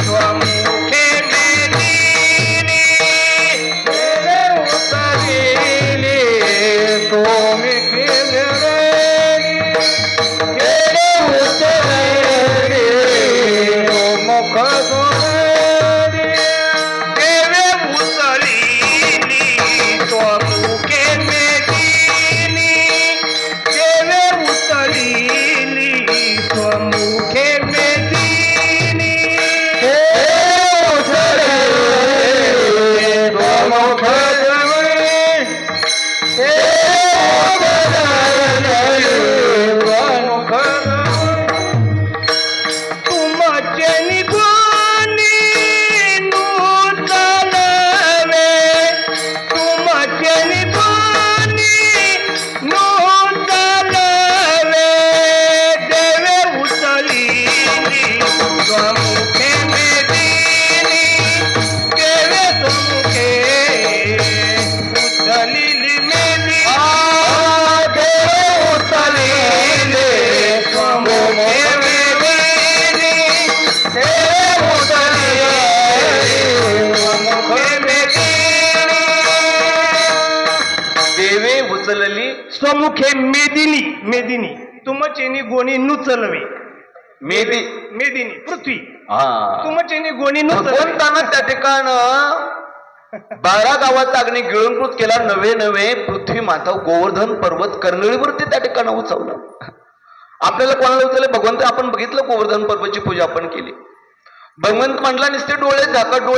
स्वमुखे मेदिनी देवे उचलिली, स्वमुखे मेदिनी देवे उचलिली, मुख सोडली देवे उचलिली, स्वमुखे स्वमुखे मेदिनी मेदिनी तुमचेनी गोणी नुचलवे. मेदिनी पृथ्वी, तुमचेनी गोणी नुचलताना त्या ठिकाणं 12 गावाचा अग्नी गिळंकृत केला. नवे पृथ्वी माता गोवर्धन पर्वत करंगळीवरती त्या ठिकाणं उचवलं. आपल्याला कोणाला उचलले भगवंत, आपण बघितलं गोवर्धन पर्वतची पूजा आपण केली. भगवंत म्हटला नुसते डोळे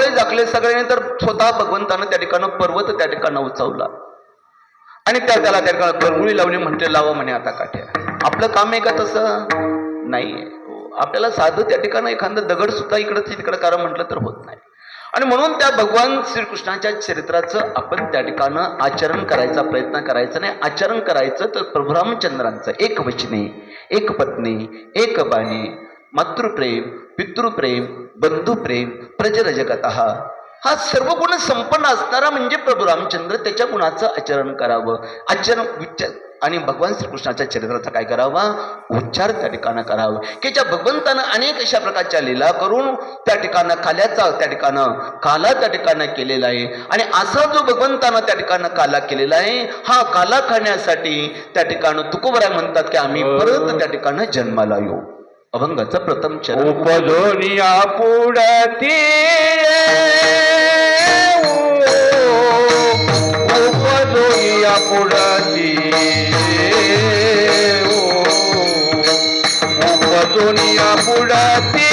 झाकले सगळ्यांनी, तर स्वतः भगवंतानं त्या ठिकाणं पर्वत त्या ठिकाणं उचवला, आणि त्याला त्या ठिकाणी करंगुळी लावली, म्हणते लावा म्हणे आता काठ्या. आपलं काम आहे का तसं नाहीये. आपल्याला साधं त्या ठिकाणी एखादं दगड सुद्धा इकडं तिकडं करा म्हटलं तर होत नाही. आणि म्हणून त्या भगवान श्रीकृष्णाच्या चरित्राचं आपण त्या ठिकाणं आचरण करायचा प्रयत्न करायचा नाही. आचरण करायचं तर प्रभू रामचंद्रांचं एक वचने, एक पत्नी, एक बाणी, मातृप्रेम, पितृप्रेम, बंधुप्रेम, प्रजर जगतः, हा सर्व गुण संपन्न असणारा म्हणजे प्रभू रामचंद्र, त्याच्या गुणाचं आचरण करावं. आणि भगवान श्रीकृष्णाच्या चरित्राचा काय करावा, उच्चार त्या ठिकाणं करावं. की ज्या भगवंतानं अनेक अशा प्रकारच्या लीला करून त्या ठिकाणं काला त्या ठिकाणं केलेला आहे. आणि असा जो भगवंतानं त्या ठिकाणं काला केलेला आहे, हा काला खाण्यासाठी त्या ठिकाणं तुकोबराय म्हणतात की आम्ही परत त्या ठिकाणं जन्माला येऊ. अभंगाचं प्रथम चरण. उपदोनिया पुढती उपदोनिया पुढती उपदोनिया पुढती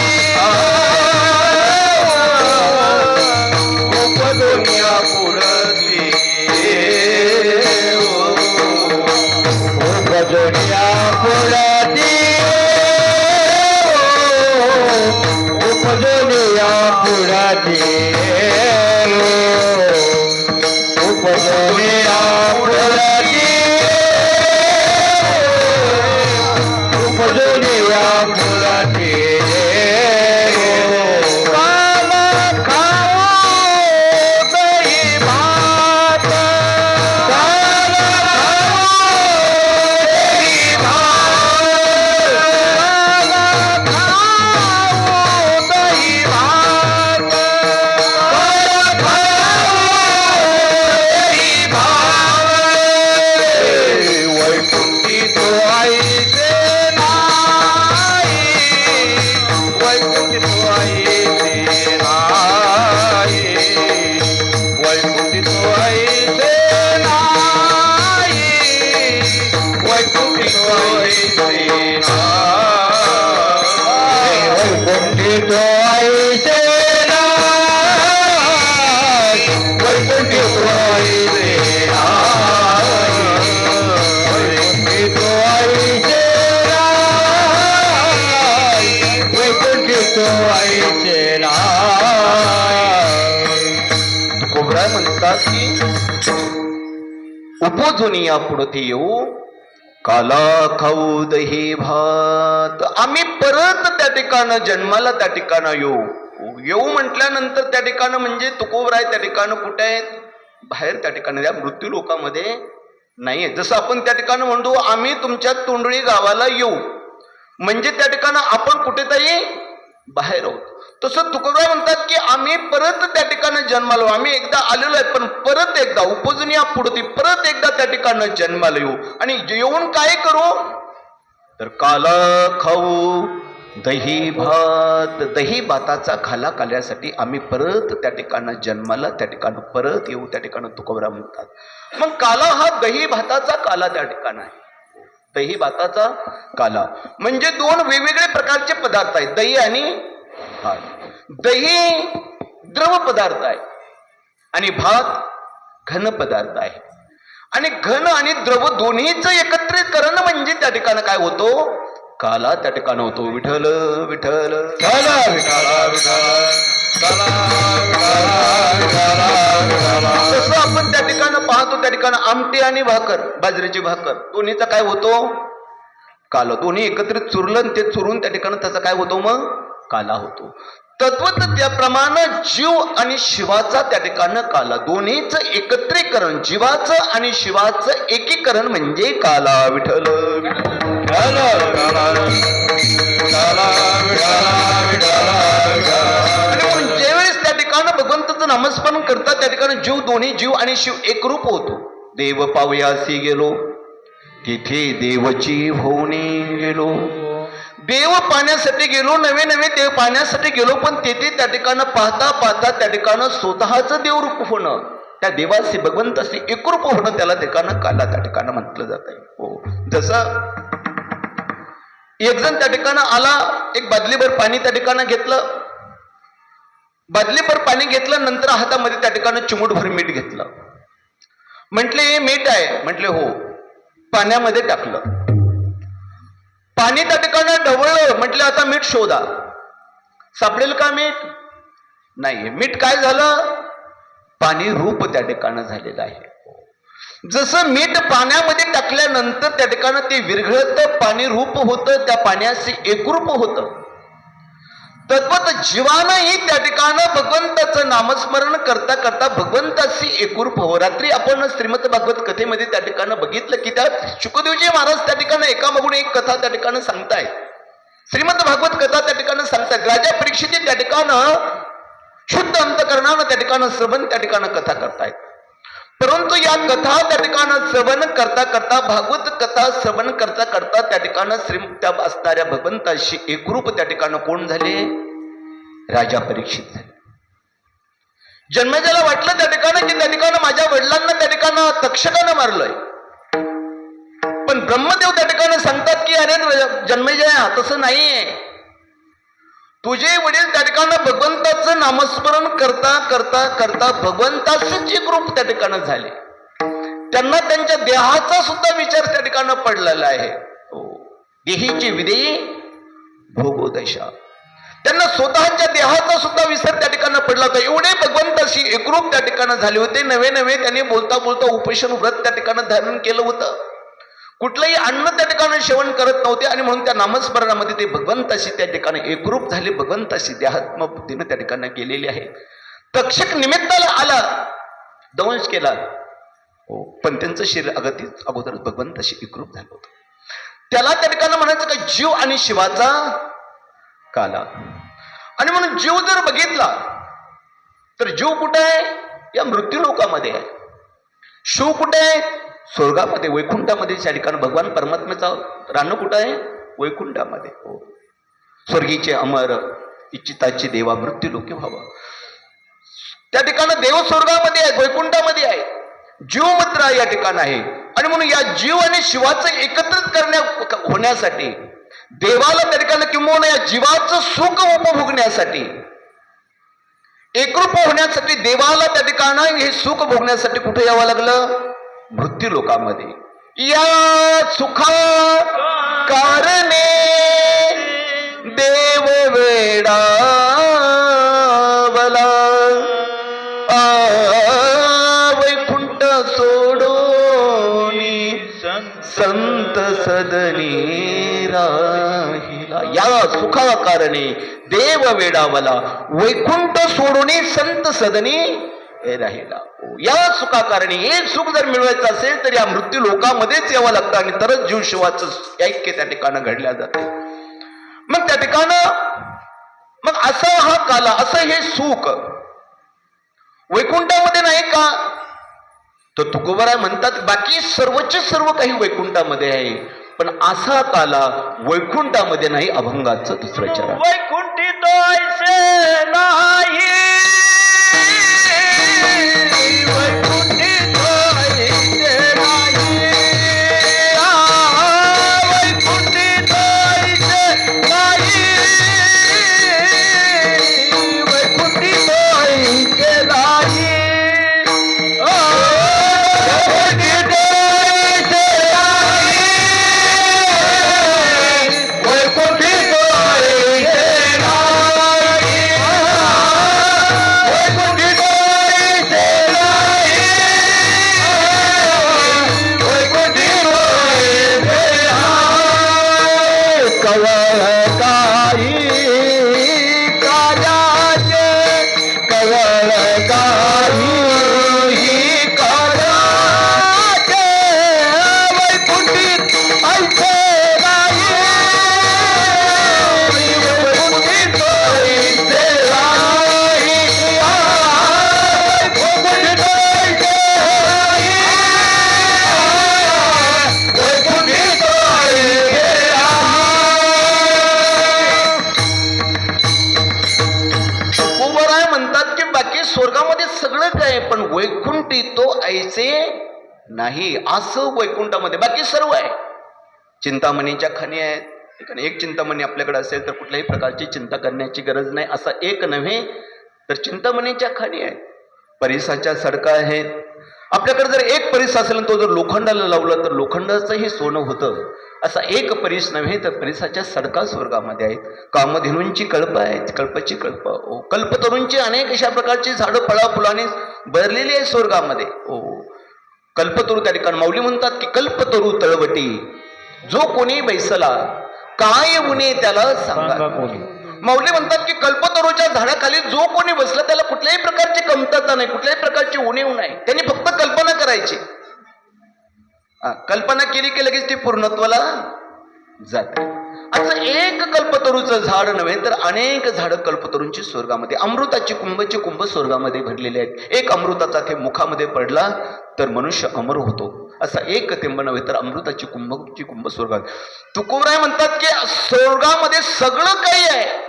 उपदोनिया पुढती उपदोनिया पुढती उपदोनिया पुढती उपदोनिया पुढती उपदोनिया पुढती काला खाओ दही भात काला खाओ दही भात वैकुंठी तो आईचे नाही वैकुंठी तो आईचे नाही वैकुंठी तो आईचे नाही वैकुंठी तो आईचे नाही वैकुंठी तो आईचे नाही वैकुंठी तो आईचे तुकोबराय म्हणतात की उपजोनिया पुढती येऊ काला खाऊ दही भात. आम्ही परत त्या ठिकाणं जन्माला त्या ठिकाणं येऊ म्हटल्यानंतर त्या ठिकाणं म्हणजे तुकोबराय त्या ठिकाणं कुठे आहेत, बाहेर त्या ठिकाणी त्या मृत्यू लोकामध्ये नाहीये. जसं आपण त्या ठिकाणं म्हणतो आम्ही तुमच्या तोंडळी गावाला येऊ, म्हणजे त्या ठिकाणं आपण कुठेतरी बाहेर आहोत. तसं तुकोबराय म्हणतात की आम्ही परत त्या ठिकाणं जन्माला, आम्ही एकदा आलेलो आहे पण परत एकदा उपजनिया पुढती परत एकदा त्या ठिकाणं जन्माला येऊ. आणि येऊन काय करू तर काला खाऊ दही भात. दही भाताचा खाला काल्यासाठी आम्ही परत त्या ठिकाणं जन्माला त्या ठिकाणं परत येऊ, त्या ठिकाणं तुकोबराय म्हणतात. मग काला हा दही भाताचा काला त्या ठिकाणं आहे. दही भाताचा काला म्हणजे दोन वेगवेगळे प्रकारचे पदार्थ आहेत, दही आणि भात. दही द्रव पदार्थ आहे आणि भात घन पदार्थ आहे. आणि घन आणि द्रव दोन्हीचं एकत्रीकरण म्हणजे त्या ठिकाणं काय होतो, काला त्या ठिकाणं होतो. विठ्ठल विठ्ठल काला विठाला विठाला तसं आपण त्या ठिकाणं पाहतो, त्या ठिकाणं आमटी आणि भाकर, बाजरीची भाकर दोन्हीचा काय होतो काला. दोन्ही एकत्रित चुरलं ते चुरून त्या ठिकाणं त्याचा काय होतो मग काला होतो. तत्वत त्याप्रमाणे जीव आणि शिवाचा त्या ठिकाणं काला, दोन्हीचं एकत्रीकरण, जीवाचं आणि शिवाचं एकीकरण म्हणजे काला. विठ्ठल काला काला काला आणि ज्यावेळेस त्या ठिकाणं भगवंताचं नामस्मरण करतात त्या ठिकाणी दोन्ही जीव आणि शिव एकरूप होतो. देव पावयासी गेलो तिथे देवची होणे गेलो. देव पाण्यासाठी गेलो, नवे नवे देव पाण्यासाठी गेलो, पण तेथे त्या ठिकाणं पाहता पाहता त्या ठिकाणं स्वतःच देवरूप होणं, त्या देवाशी भगवंताशी एकरूप होणं, त्याला ठिकाणं काला त्या ठिकाणं म्हटलं जात आहे. हो, जसं एक जण त्या ठिकाणं आला, एक बादलीभर पाणी त्या ठिकाणं घेतलं, बादलीभर पाणी घेतलं, नंतर हातामध्ये त्या ठिकाणं चिमूटभर मीठ घेतलं. म्हटले हे मीठ आहे, म्हटले हो. पाण्यामध्ये टाकलं, पाणी त्या ठिकाणं ढवळलं, म्हटलं आता मीठ शोधा. सापडेल का मीठ? नाही. मीठ काय झालं? पाणी रूप त्या ठिकाणं झालेलं आहे. जसं मीठ पाण्यामध्ये टाकल्यानंतर त्या ठिकाणं ते विरघळत पाणी रूप होतं, त्या पाण्याचे एकरूप होतं. तद्वत जीवानंही त्या ठिकाणं भगवंताचं नामस्मरण करता करता भगवंताशी एकरूप हो. रात्री आपण श्रीमद भागवत कथेमध्ये त्या ठिकाणं बघितलं की त्या शुकदेवजी महाराज त्या ठिकाणं एकामागून एक कथा त्या ठिकाणं सांगतायत. श्रीमद भागवत कथा त्या ठिकाणं सांगतायत. राजा परीक्षित त्या ठिकाणं शुद्ध अंतकरणानं त्या ठिकाणं श्रवण त्या ठिकाणं कथा करतायत. परंतु या कथा त्या ठिकाणं श्रवण करता करता भागवत कथा श्रवण करता करता त्या ठिकाणं त्या असणाऱ्या भगवंताशी एकरूप त्या ठिकाणं कोण झाले? राजा परीक्षित झाले. जन्मेजयाला वाटलं त्या ठिकाणं की त्या ठिकाणं माझ्या वडिलांना त्या ठिकाणं तक्षकानं मारलंय. पण ब्रह्मदेव त्या ठिकाणं सांगतात की अरे जन्मेजया तसं नाहीये. तुझे वडील त्या ठिकाणं भगवंताचं नामस्मरण करता करता करता भगवंताचंच एक रूप त्या ठिकाणं झाले. त्यांना त्यांच्या देहाचा सुद्धा विचार त्या ठिकाणं पडलेला आहे. देहीची विदेही भोगोदशा. त्यांना स्वतःच्या देहाचा सुद्धा विसर त्या ठिकाणं पडला होता. एवढे भगवंताशी एकरूप त्या ठिकाणं झाले होते. नवे नवे त्यांनी बोलता बोलता उपोषण व्रत त्या ठिकाणं धारण केलं होतं. कुठलंही अन्न त्या ठिकाणी सेवन करत नव्हते आणि म्हणून त्या नामस्मरणामध्ये ते भगवंताशी त्या ठिकाणी एकरूप झाले. भगवंताशी देहात्म बुद्धीनं त्या ठिकाणी गेलेले आहे. तक्षक निमित्ताला आला, दंश केला, पण त्यांचं शरीर अगोदर भगवंताशी एकरूप झालं होतं. त्याला त्या ठिकाणी म्हणायचं का जीव आणि शिवाचा काला. आणि म्हणून जीव जर बघितला तर जीव कुठे आहे? या मृत्यू लोकामध्ये आहे. शिव कुठे आहे? स्वर्गामध्ये, वैकुंठामध्ये. त्या ठिकाणी भगवान परमात्म्याचा राहणं कुठं आहे? वैकुंठामध्ये. स्वर्गीचे अमर इच्छिताची देवा मृत्यू लोके व्हावं. त्या ठिकाणी देव स्वर्गामध्ये आहे, वैकुंठामध्ये आहे. जीव मात्र या ठिकाण आहे. आणि म्हणून या जीव आणि शिवाचं एकत्रित होण्यासाठी देवाला त्या ठिकाणी किंवा या जीवाचं सुख उपभोगण्यासाठी एकरूप होण्यासाठी देवाला त्या ठिकाणी हे सुख भोगण्यासाठी कुठे यावं लागलं? मृत्यू लोकामध्ये. या सुखा कारणे देव वेडावला वैकुंठ सोडोनी संत सदनी राहिला. या सुखा कारणे देव वेडावला वैकुंठ सोडोनी संत सदनी राहिला. या सुखाकारणी हे सुख जर मिळवायचं असेल तर या मृत्यू लोकामध्येच यावं लागतं आणि तरच जीव शिवाचं ऐक्य त्या ठिकाणी घडल्या जाते. मग त्या ठिकाणं मग असा हा काला, असं हे सुख वैकुंठामध्ये नाही का? तर तुकोबाराय म्हणतात बाकी सर्वच सर्व काही वैकुंठामध्ये आहे, पण असा काला वैकुंठामध्ये नाही, अभंगाचं दुसरं चरण. वैकुंठी तो ऐसे नाही, वैकुंठी तो ऐसे नाही, असं वैकुंठामध्ये बाकी सर्व आहे. चिंतामणीच्या खाणी आहेत. एक चिंतामणी आपल्याकडे असेल तर कुठल्याही प्रकारची चिंता करण्याची गरज नाही. असा एक नव्हे तर चिंतामणीच्या खाणी आहेत. परिसाच्या सडका आहेत. आपल्याकडे जर एक परिस असेल तो जर लोखंडाला लावला तर लोखंडाचंही सोनं होतं. असा एक परिस नव्हे तर परिसाच्या सडका स्वर्गामध्ये आहेत. कामधेनूंची कल्प आहेत, कल्पची कल्प. कल्पतरूंची अनेक अशा प्रकारची झाडं फळा फुलाने भरलेली आहे स्वर्गामध्ये. कल्पतरू त्या ठिकाणी माऊली म्हणतात की कल्पतरू तळवटी जो कोणी बैसला काय उणे त्याला सांगा. माऊली म्हणतात की कल्पतरूच्या झाडाखाली जो कोणी बसला त्याला कुठल्याही प्रकारची कमतरता नाही, कुठल्याही प्रकारची उणीव नाही. त्यांनी फक्त कल्पना करायची. कल्पना केली की लगेच ती पूर्णत्वाला जाते. असं एक कल्पतरूचं झाड नव्हे तर अनेक झाडं कल्पतरूंची स्वर्गामध्ये, अमृताची कुंभ स्वर्गामध्ये भरलेले आहेत. एक अमृताचा थेंब मुखामध्ये पडला तर मनुष्य अमर होतो. असा एक थेंब नव्हे तर अमृताची कुंभ स्वर्गात. तुकोबराय म्हणतात की स्वर्गामध्ये सगळं काही आहे,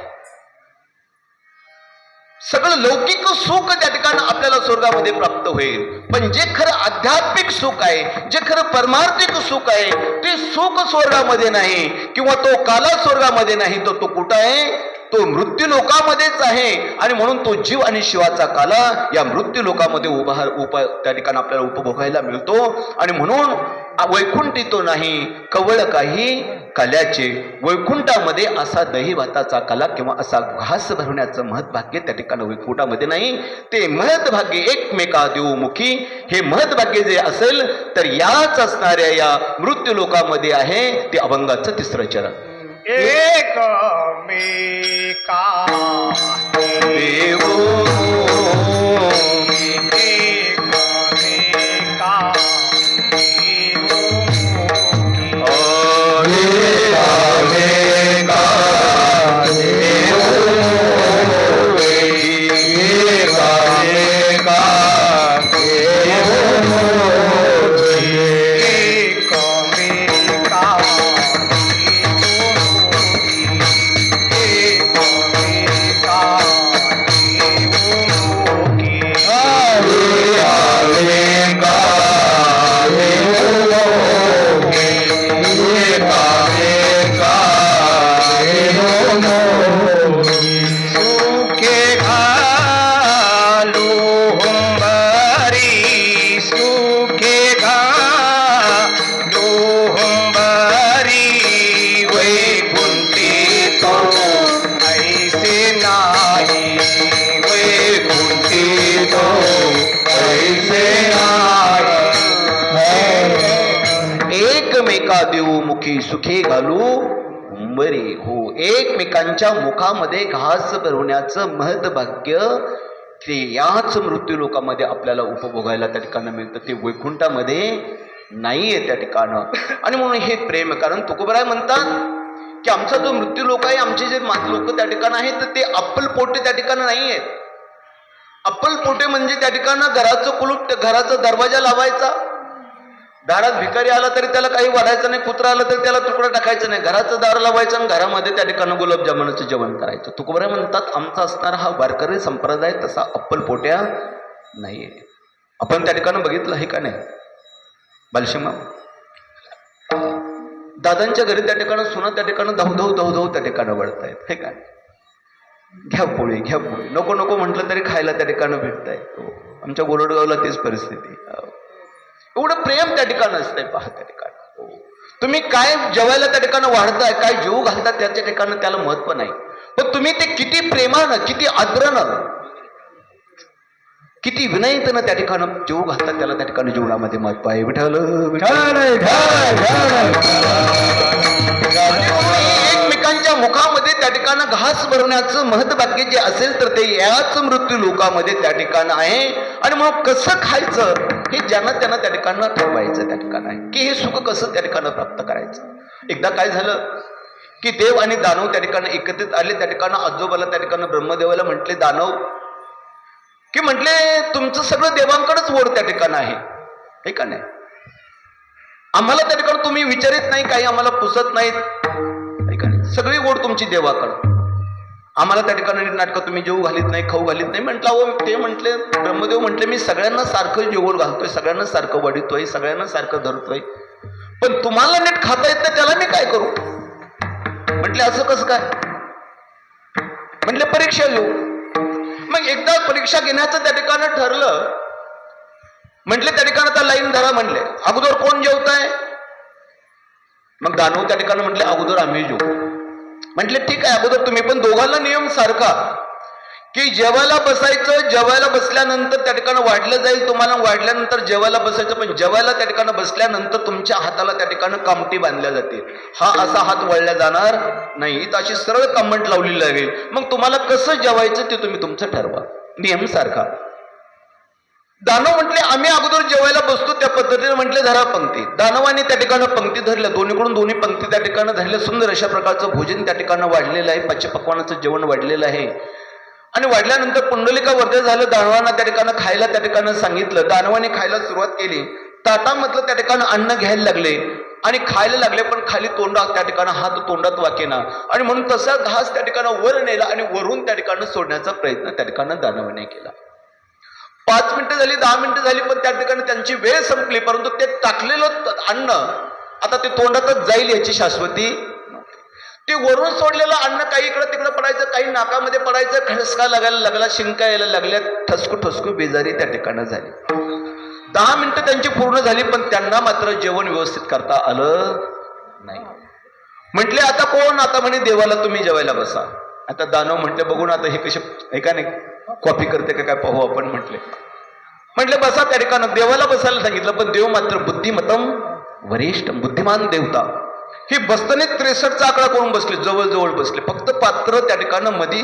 सगळं लौकिक सुख त्या ठिकाणी आपल्याला स्वर्गामध्ये प्राप्त होईल. पण जे खरं आध्यात्मिक सुख आहे, जे खरं परमार्थिक सुख आहे, ते सुख स्वर्गामध्ये नाही किंवा तो काला स्वर्गामध्ये नाही, तर तो कुठं आहे? तो मृत्यू लोकामध्येच आहे. आणि म्हणून तो जीव आणि शिवाचा काला या मृत्यू लोकामध्ये त्या ठिकाणी आपल्याला उपभोगायला मिळतो. आणि म्हणून वैकुंठी तो नाही कवळ काही काल्याचे. वैकुंठामध्ये असा दही भाताचा काला किंवा असा घास भरवण्याचं महत्भाग्य त्या ठिकाणी वैकुंठामध्ये नाही. ते महत्भाग्य एकमेका देवमुखी, हे महत्भाग्य जे असेल तर याच असणाऱ्या या मृत्यू लोकामध्ये आहे. ते अभंगाचं तिसरं चरण. एकमेका देव देवमुखी सुखे घालू उंबरे. हो, एकमेकांच्या मुखामध्ये घास भरवण्याचं महत्भाग्य ते याच मृत्यू लोकामध्ये आपल्याला उपभोगायला त्या ठिकाणी मिळतं. ते वैकुंठामध्ये नाहीये त्या ठिकाणं. आणि म्हणून हे प्रेम, कारण तुकोबराय म्हणतात की आमचा जो मृत्यू लोक आहे, आमचे जे लोक त्या ठिकाणी आहेत तर ते अप्पलपोटे त्या ठिकाणी नाही आहेत. अप्पलपोटे म्हणजे त्या ठिकाणी घराचं कुलूप, घराचा दरवाजा लावायचा, दारात भिकारी आला तरी त्याला काही वाढायचं नाही, कुत्रा आला तरी त्याला तुकडा टाकायचं नाही, घराचं दार लावायचं आणि घरामध्ये त्या ठिकाणी गुलाबजामुनाचं जेवण करायचं. तुकोबराय म्हणतात आमचा असणारा हा वारकरी संप्रदाय तसा अप्पलपोट्या नाहीये. आपण त्या ठिकाणी बघितलं आहे का नाही? बालशिमा दादांच्या घरी त्या ठिकाणी सुना त्या ठिकाणी धाव त्या ठिकाणी वळतायत, हे काय? घ्या पोळी, नको नको म्हटलं तरी खायला त्या ठिकाणी भेटताय. आमच्या गोरडगावला तीच परिस्थिती. एवढं प्रेम त्या ठिकाणी असतंय. पहा त्या ठिकाणी तुम्ही काय जेवायला त्या ठिकाणी वाढताय, काय जीव घालता त्याच्या ठिकाणी त्याला महत्व नाही. पण तुम्ही ते किती प्रेमानं, किती आदरानं, किती विनयतेनं त्या ठिकाणी जीव घालतात त्याला त्या ठिकाणी जीवनामध्ये महत्व आहे. विठ्ठल एकमेकांच्या मुखामध्ये त्या ठिकाणी घास भरवण्याचं महत्भाग्य जे असेल तर ते याच मृत्यू लोकामध्ये त्या ठिकाणी आहे. आणि मग कसं खायचं हे ज्यांना त्यांना त्या ठिकाणी ठरवायचं त्या ठिकाणी आहे की हे सुख कसं त्या ठिकाणी प्राप्त करायचं. एकदा काय झालं की देव आणि दानव त्या ठिकाणी एकत्रित आले. त्या ठिकाणी आजोबाला त्या ठिकाणी ब्रह्मदेवाला म्हटले दानव की म्हटले तुमचं सगळं देवांकडेच ओढ त्या ठिकाणी आहे, हे का नाही? आम्हाला त्या ठिकाणी तुम्ही विचारित नाही, काही आम्हाला पुसत नाहीत, हे का नाही? सगळी ओढ तुमची देवाकडं. आम्हाला त्या ठिकाणी नाटकं तुम्ही जेवू घालीत नाही, खाऊ घालीत नाही. म्हटलं अहो, ते म्हटले ब्रह्मदेव म्हटले मी सगळ्यांना सारखं जेवण घालतोय, सगळ्यांना सारखं वाढितोय, सगळ्यांना सारखं धरतोय, पण तुम्हाला नीट खाता येत नाही त्याला मी काय करू? म्हटले असं कसं काय? म्हटले परीक्षा घेऊ. मग एकदा परीक्षा घेण्याचं त्या ठिकाणी ठरलं. म्हटले त्या ठिकाणी आता लाईन धरा. म्हणले अगोदर कोण जेवताय? मग दानव त्या ठिकाणी म्हटले अगोदर आम्ही जेवू. म्हटले ठीक आहे, अगोदर तुम्ही. पण दोघांना नियम सारखा की जेवायला बसायचं, जेवायला बसल्यानंतर त्या ठिकाणी वाढलं जाईल तुम्हाला, वाढल्यानंतर जेवायला बसायचं, पण जेवायला त्या ठिकाणी बसल्यानंतर तुमच्या हाताला त्या ठिकाणी कामटी बांधल्या जाते, हा असा हात वळल्या जाणार नाही. तर अशी सरळ कमेंट लावलेली आहे. मग तुम्हाला कसं जेवायचं ते तुम्ही तुमचं ठरवा, नियम सारखा. दानव म्हटले आम्ही अगोदर जेवायला बसतो त्या पद्धतीने म्हटले धरा पंक्ती. दानवाने त्या ठिकाणी पंक्ती धरल्या, दोन्हीकडून दोन्ही पंक्ती त्या ठिकाणी धरल्या. सुंदर अशा प्रकारचं भोजन त्या ठिकाणी वाढलेलं आहे, पंचपक्वानाचं जेवण वाढलेलं आहे. आणि वाढल्यानंतर पुंडलिका वर्धे झालं, दानवांना त्या ठिकाणी खायला त्या ठिकाणी सांगितलं. दानवाने खायला सुरुवात केली, ताटामधलं त्या ठिकाणी अन्न घ्यायला लागले आणि खायला लागले, पण खाली तोंडात त्या ठिकाणी हात तोंडात वाकेना, आणि म्हणून तसा घास त्या ठिकाणी वर नेला आणि वरून त्या ठिकाणी सोडण्याचा प्रयत्न त्या ठिकाणी दानवाने केला. 5 मिनिटं झाली, 10 मिनिटं झाली, पण त्या ठिकाणी त्यांची वेळ संपली. परंतु ते टाकलेलं अन्न आता ते तोंडातच जाईल याची शाश्वती नव्हती. ते वरून सोडलेलं अन्न काही इकडं तिकडं पडायचं, काही नाकामध्ये पडायचं, खडसका लागायला लागला, शिंका यायला लागल्या, ठसकू ठसकू बेजारी त्या ठिकाणी झाली. 10 मिनिटं त्यांची पूर्ण झाली, पण त्यांना मात्र जेवण व्यवस्थित करता आलं नाही. म्हटले आता कोण? आता म्हणे देवाला तुम्ही जेवायला बसा. आता दानव म्हटले बघून आता हे कसे ऐका नाही कॉपी करते का काय पाहू आपण. म्हटले बसा त्या ठिकाणी. देवाला बसायला सांगितलं, पण देव मात्र बुद्धिमतम वरिष्ठ, बुद्धिमान देवता. ही बसताना 63चा आकडा करून बसले, जवळजवळ बसले. फक्त पात्र त्या ठिकाणी मध्ये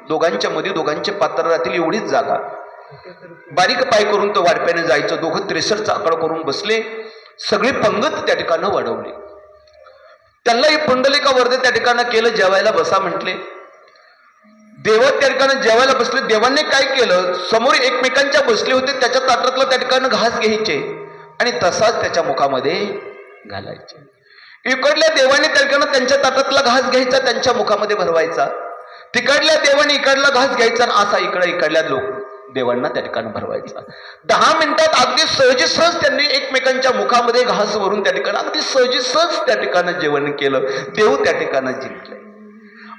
दोघांचे पात्र राहतील एवढीच जागा. बारीक पाय करून तो वाढप्याने जायचं. दोघं 63चा आकडा करून बसले. सगळी पंगत त्या ठिकाणी वाढवली. त्यांना ही पुंडलिका वर्धे त्या ठिकाणी केलं, जेवायला बसा म्हटले. देव त्या ठिकाणी जेवायला बसले. देवांनी काय केलं, समोर एकमेकांच्या बसले होते, त्याच्या ताटातला त्या ठिकाणी घास घ्यायचे आणि तसाच त्याच्या मुखामध्ये घालायचे. इकडल्या देवाने त्या ठिकाणी त्यांच्या ताटातला घास घ्यायचा, त्यांच्या मुखामध्ये भरवायचा. तिकडल्या देवाने इकडला घास घ्यायचा आणि असा इकडल्या देवांना त्या ठिकाणी भरवायचा. 10 मिनिटात अगदी सहजीसहज त्यांनी एकमेकांच्या मुखामध्ये घास भरून त्या ठिकाणी अगदी सहजीसहज त्या ठिकाणी जेवण केलं. देव त्या ठिकाणी जिंकले.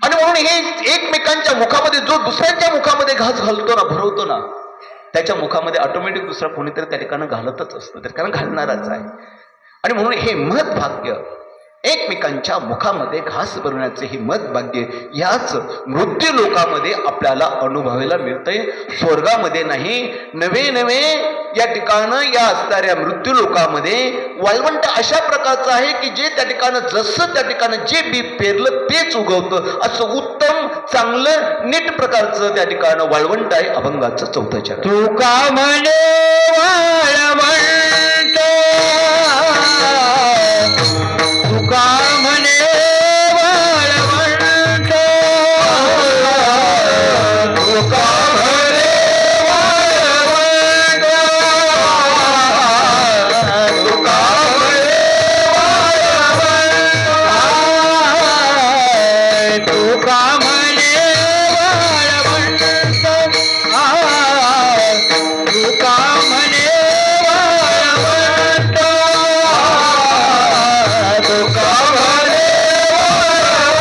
आणि म्हणून हे एकमेकांच्या मुखामध्ये जो दुसऱ्यांच्या मुखामध्ये घास घालतो ना, भरवतो ना, त्याच्या मुखामध्ये ऑटोमॅटिक दुसरा कोणीतरी त्या ठिकाणी घालतच असतं, त्या ठिकाणी घालणारच आहे. आणि म्हणून हे महत्भाग्य, एकमेकांच्या मुखामध्ये घास भरवण्याचे हे महत्भाग्य याच मृत्यू लोकामध्ये आपल्याला अनुभवायला मिळतंय, स्वर्गामध्ये नाही. नवे नवे या ठिकाणी या असणाऱ्या मृत्यू लोकामध्ये वाळवंट अशा प्रकारचं आहे की जे त्या ठिकाणी जसं त्या ठिकाणी जे बी पेरलं तेच उगवतं, असं उत्तम चांगलं नीट प्रकारचं त्या ठिकाणी वाळवंट आहे अभंगाचं 4थं चरण. तुका म्हणे वाळवंट, तुका म्हणे वाळवंट, तुका म्हणे वाळवंट, तुका म्हणे वाळवंट, तुका म्हणे वाळवंट, तुका म्हणे वाळवंट, तुका म्हणे वाळवंट, तुका म्हणे वाळवंट,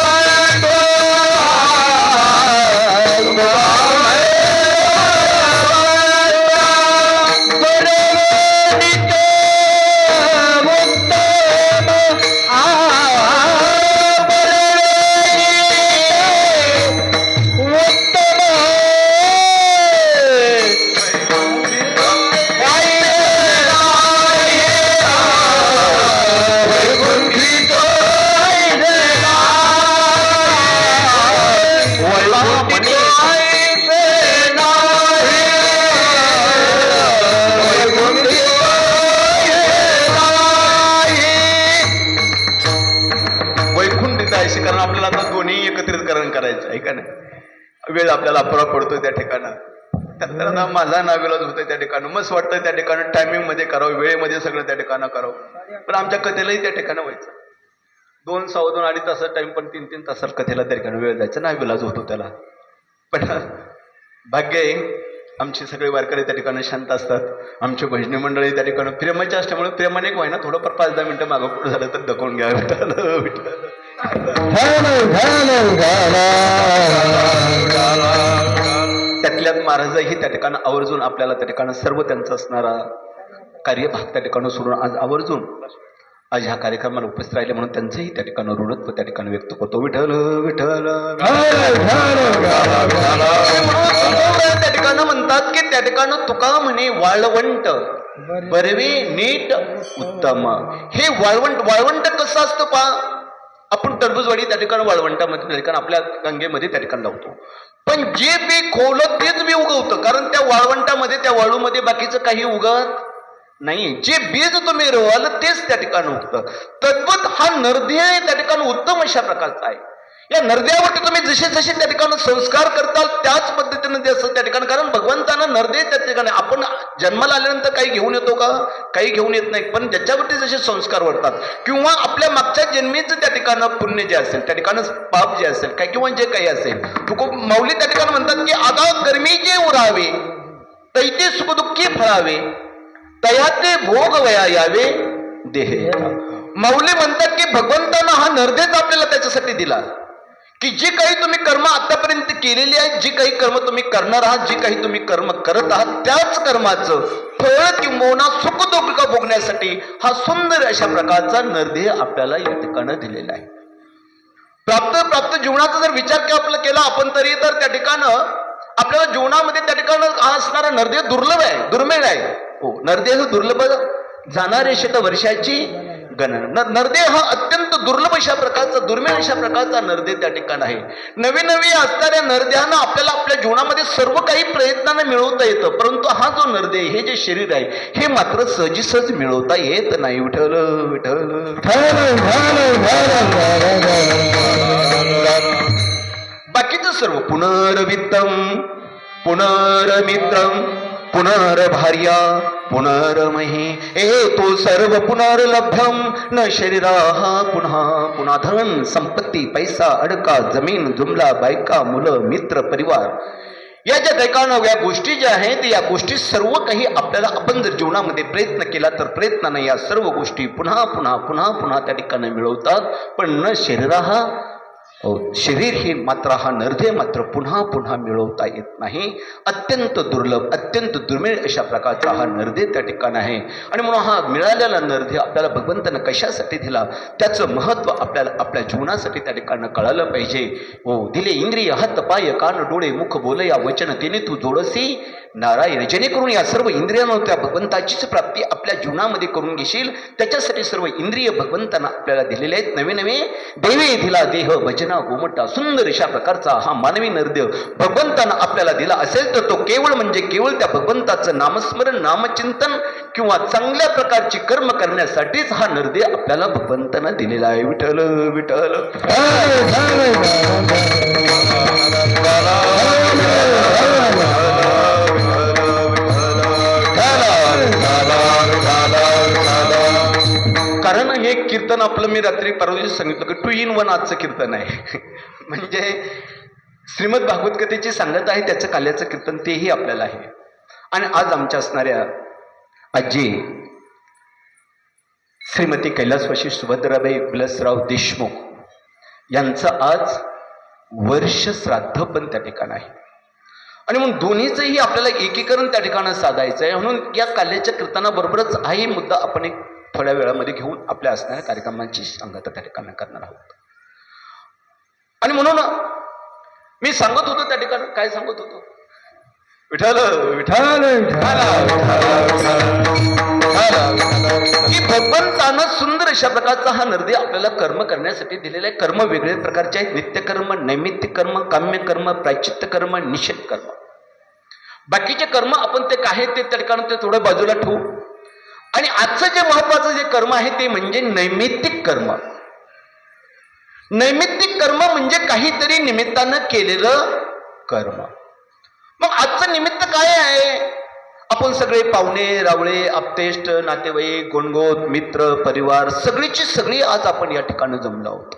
बरवणीत उत्तम, वैकुंठित आहे. कारण आपल्याला आता दोन्ही एकत्रितकरण करायचं आहे का नाही. वेळ आपल्याला अपुरा पडतोय त्या ठिकाणी, तर आता माझा नाविलाज होतोय त्या ठिकाणी. मस्त वाटतंय त्या ठिकाणी टायमिंग मध्ये करावं, वेळेमध्ये सगळं त्या ठिकाणी करावं. पण आमच्या कथेलाही त्या ठिकाणी व्हायचं 2, 2.25, 2.5 तासात टाइम, पण 3-3 तासात कथेला त्या ठिकाणी वेळ जायचा, नाविलाज होतो त्याला. पण भाग्य आहे आमची सगळे वारकरी त्या ठिकाणी शांत असतात. आमची भजनी मंडळी त्या ठिकाणी प्रेमाची असल्यामुळे प्रेमाने एक व्हायना थोडंफार 5-10 मिनिटं मागं पुढे झालं तर दखवून घ्या. त्यातल्यात महाराजही त्या ठिकाणी आवर्जून आपल्याला त्या ठिकाणी सर्व त्यांचा असणारा कार्यभाग त्या ठिकाणी सोडून आज आवर्जून आज ह्या कार्यक्रमाला उपस्थित राहिले म्हणून त्यांचंही त्या ठिकाणी ऋणत्व त्या ठिकाणी व्यक्त करतो. विठ्ठल विठ्ठल. त्या ठिकाणी म्हणतात की त्या ठिकाणी तुका म्हणे वाळवंट बरवे नीट उत्तम. हे वाळवंट कसं असतं पा, आपण टरबूजवाडी त्या ठिकाणी वाळवंटामध्ये त्या ठिकाणी आपल्या गंगेमध्ये त्या ठिकाणी लावतो, पण जे बी खोवलं तेच बी उगवतं, कारण त्या वाळवंटामध्ये त्या वाळूमध्ये बाकीचं काही उगत नाही. जे बीज तुम्ही रोवाल तेच त्या ठिकाणी उगतं. तद्वत हा नरदे त्या ठिकाणी उत्तम अशा प्रकारचा आहे. या नरद्यावरती तुम्ही जसे जसे त्या ठिकाणी संस्कार करताल त्याच पद्धतीने ते असं त्या ठिकाणी, कारण भगवंतानं नरदे त्या ठिकाणी, आपण जन्माला आल्यानंतर काही घेऊन येतो का, काही घेऊन येत नाही, पण ज्याच्यावरती जसे संस्कार वाढतात किंवा आपल्या मागच्या जन्मीचं त्या ठिकाणी पुण्य जे असेल, त्या ठिकाणी पाप जे असेल काय किंवा जे काही असेल, माऊली त्या ठिकाणी म्हणतात की आता गरमीचे उरावे तैते सुखदुःखी फळावे तयाचे भोग वया यावे देह. माऊली म्हणतात की भगवंतानं हा नरदेच आपल्याला त्याच्यासाठी दिला की जी काही तुम्ही कर्म आतापर्यंत केलेली आहेत, जी काही कर्म तुम्ही करणार आहात, जी काही तुम्ही कर्म करत आहात, त्याच कर्माचं फळ किंवा सुख दुःख भोगण्यासाठी हा सुंदर अशा प्रकारचा नरदेह आपल्याला या ठिकाणी दिलेला आहे. प्राप्त जीवनाचा जर विचार केला आपण तरी तर त्या ठिकाणी आपल्याला जीवनामध्ये त्या ठिकाणी हा असणारा नरदेह दुर्लभ आहे, दुर्मिळ आहे. हो, नरदेह दुर्लभ जाणारे वर्षाची गणना. नरदेह हा अत्यंत दुर्लभ अशा प्रकारचा, दुर्मिळ अशा प्रकारचा नरदेह त्या ठिकाणी आहे. नवीन असणाऱ्या नरदेहानं आपल्याला आपल्या जीवनामध्ये सर्व काही प्रयत्नानं मिळवता येतं, परंतु हा जो नरदेह, हे जे शरीर आहे, हे मात्र सहजीसहज मिळवता येत नाही. विठ्ठल विठ्ठल. बाकीचं सर्व पुनर्वित्तम पुनर्मित्रम पुनर्भार्या पुनर्मही तो सर्व पुनर्लभ्यम न शरीरा पुन्हा पुन्हा धन संपत्ती पैसा अडका जमीन जुमला बायका मुलं मित्र परिवार या ज्या काही या गोष्टी ज्या आहेत, या गोष्टी सर्व काही आपल्याला आपण जर जीवनामध्ये प्रयत्न केला तर प्रयत्नानं या सर्व गोष्टी पुन्हा पुन्हा पुन्हा पुन्हा त्या ठिकाणी मिळवतात, पण न शरीरा शरीर हे मात्र हा नरदेह मात्र पुन्हा पुन्हा मिळवता येत नाही. अत्यंत दुर्लभ, अत्यंत दुर्मिळ अशा प्रकारचा हा नरदेह त्या ठिकाणी आहे. आणि म्हणून हा मिळालेला नरदेह आपल्याला भगवंतानं कशासाठी दिला, त्याचं महत्त्व आपल्याला आपल्या जीवनासाठी त्या ठिकाणी कळालं पाहिजे. हो, दिले इंद्रिय हात पाय कान डोळे मुख बोल या वचन तिने तू जोडसी नारायण, जेणेकरून या सर्व इंद्रियांना त्या भगवंताचीच प्राप्ती आपल्या जीवनामध्ये करून घेशील. त्याच्यासाठी सर्व इंद्रिय भगवंतांना आपल्याला दिलेले आहेत. नवे नवे देवे दिला देह भजना गोमटा. सुंदर अशा प्रकारचा हा मानवी नरदेह भगवंतानं आपल्याला दिला असेल तर तो केवळ म्हणजे केवळ त्या भगवंताचं नामस्मरण नामचिंतन किंवा चांगल्या प्रकारची कर्म करण्यासाठीच हा नरदेह आपल्याला भगवंतानं दिलेला आहे. विठ्ठल विठ्ठल. कारण हे कीर्तन आपलं मी रात्री परवा दिवशी सांगितलं की 2 in 1 आजचं कीर्तन आहे. म्हणजे श्रीमद भागवत कथेची सांगत आहे त्याचं काल्याचं कीर्तन तेही आपल्याला आहे. आणि आज आमच्या असणाऱ्या आजी श्रीमती कैलासवासी सुभद्राबाई विलासराव देशमुख यांचं आज वर्ष श्राद्ध पण त्या ठिकाणी आहे. आणि म्हणून दोन्हीचंही आपल्याला एकीकरण त्या ठिकाणी साधायचं आहे. म्हणून या काल्याच्या कीर्तनाबरोबरच हाही मुद्दा आपण एक थोड्या वेळामध्ये घेऊन आपल्या असणाऱ्या कार्यक्रमांची सांगता त्या ठिकाणी करणार आहोत. आणि म्हणून मी सांगत होतो त्या ठिकाणी, काय सांगत होतो, विठ्ठल विठ्ठल की भगवंतानं सुंदर अशा प्रकारचा हा नरदेह आपल्याला कर्म करण्यासाठी दिलेला आहे. कर्म वेगवेगळ्या प्रकारचे आहेत. नित्यकर्म, नैमित्तिक कर्म, काम्य कर्म, प्रायश्चित्त कर्म, निषेध कर्म. बाकीचे कर्म आपण ते काय ते त्या ठिकाणी ते थोडं बाजूला ठेवू. आणि आजचं जे महत्वाचं जे कर्म आहे ते म्हणजे नैमित्तिक कर्म. नैमित्तिक कर्म म्हणजे काहीतरी निमित्तानं केलेलं कर्म. मग आजचं निमित्त काय आहे? आपण सगळे पाहुणे रावळे आप्तेष्ट नातेवाईक गोणगोत मित्र परिवार सगळीची सगळी आज आपण या ठिकाणी जमलो आहोत.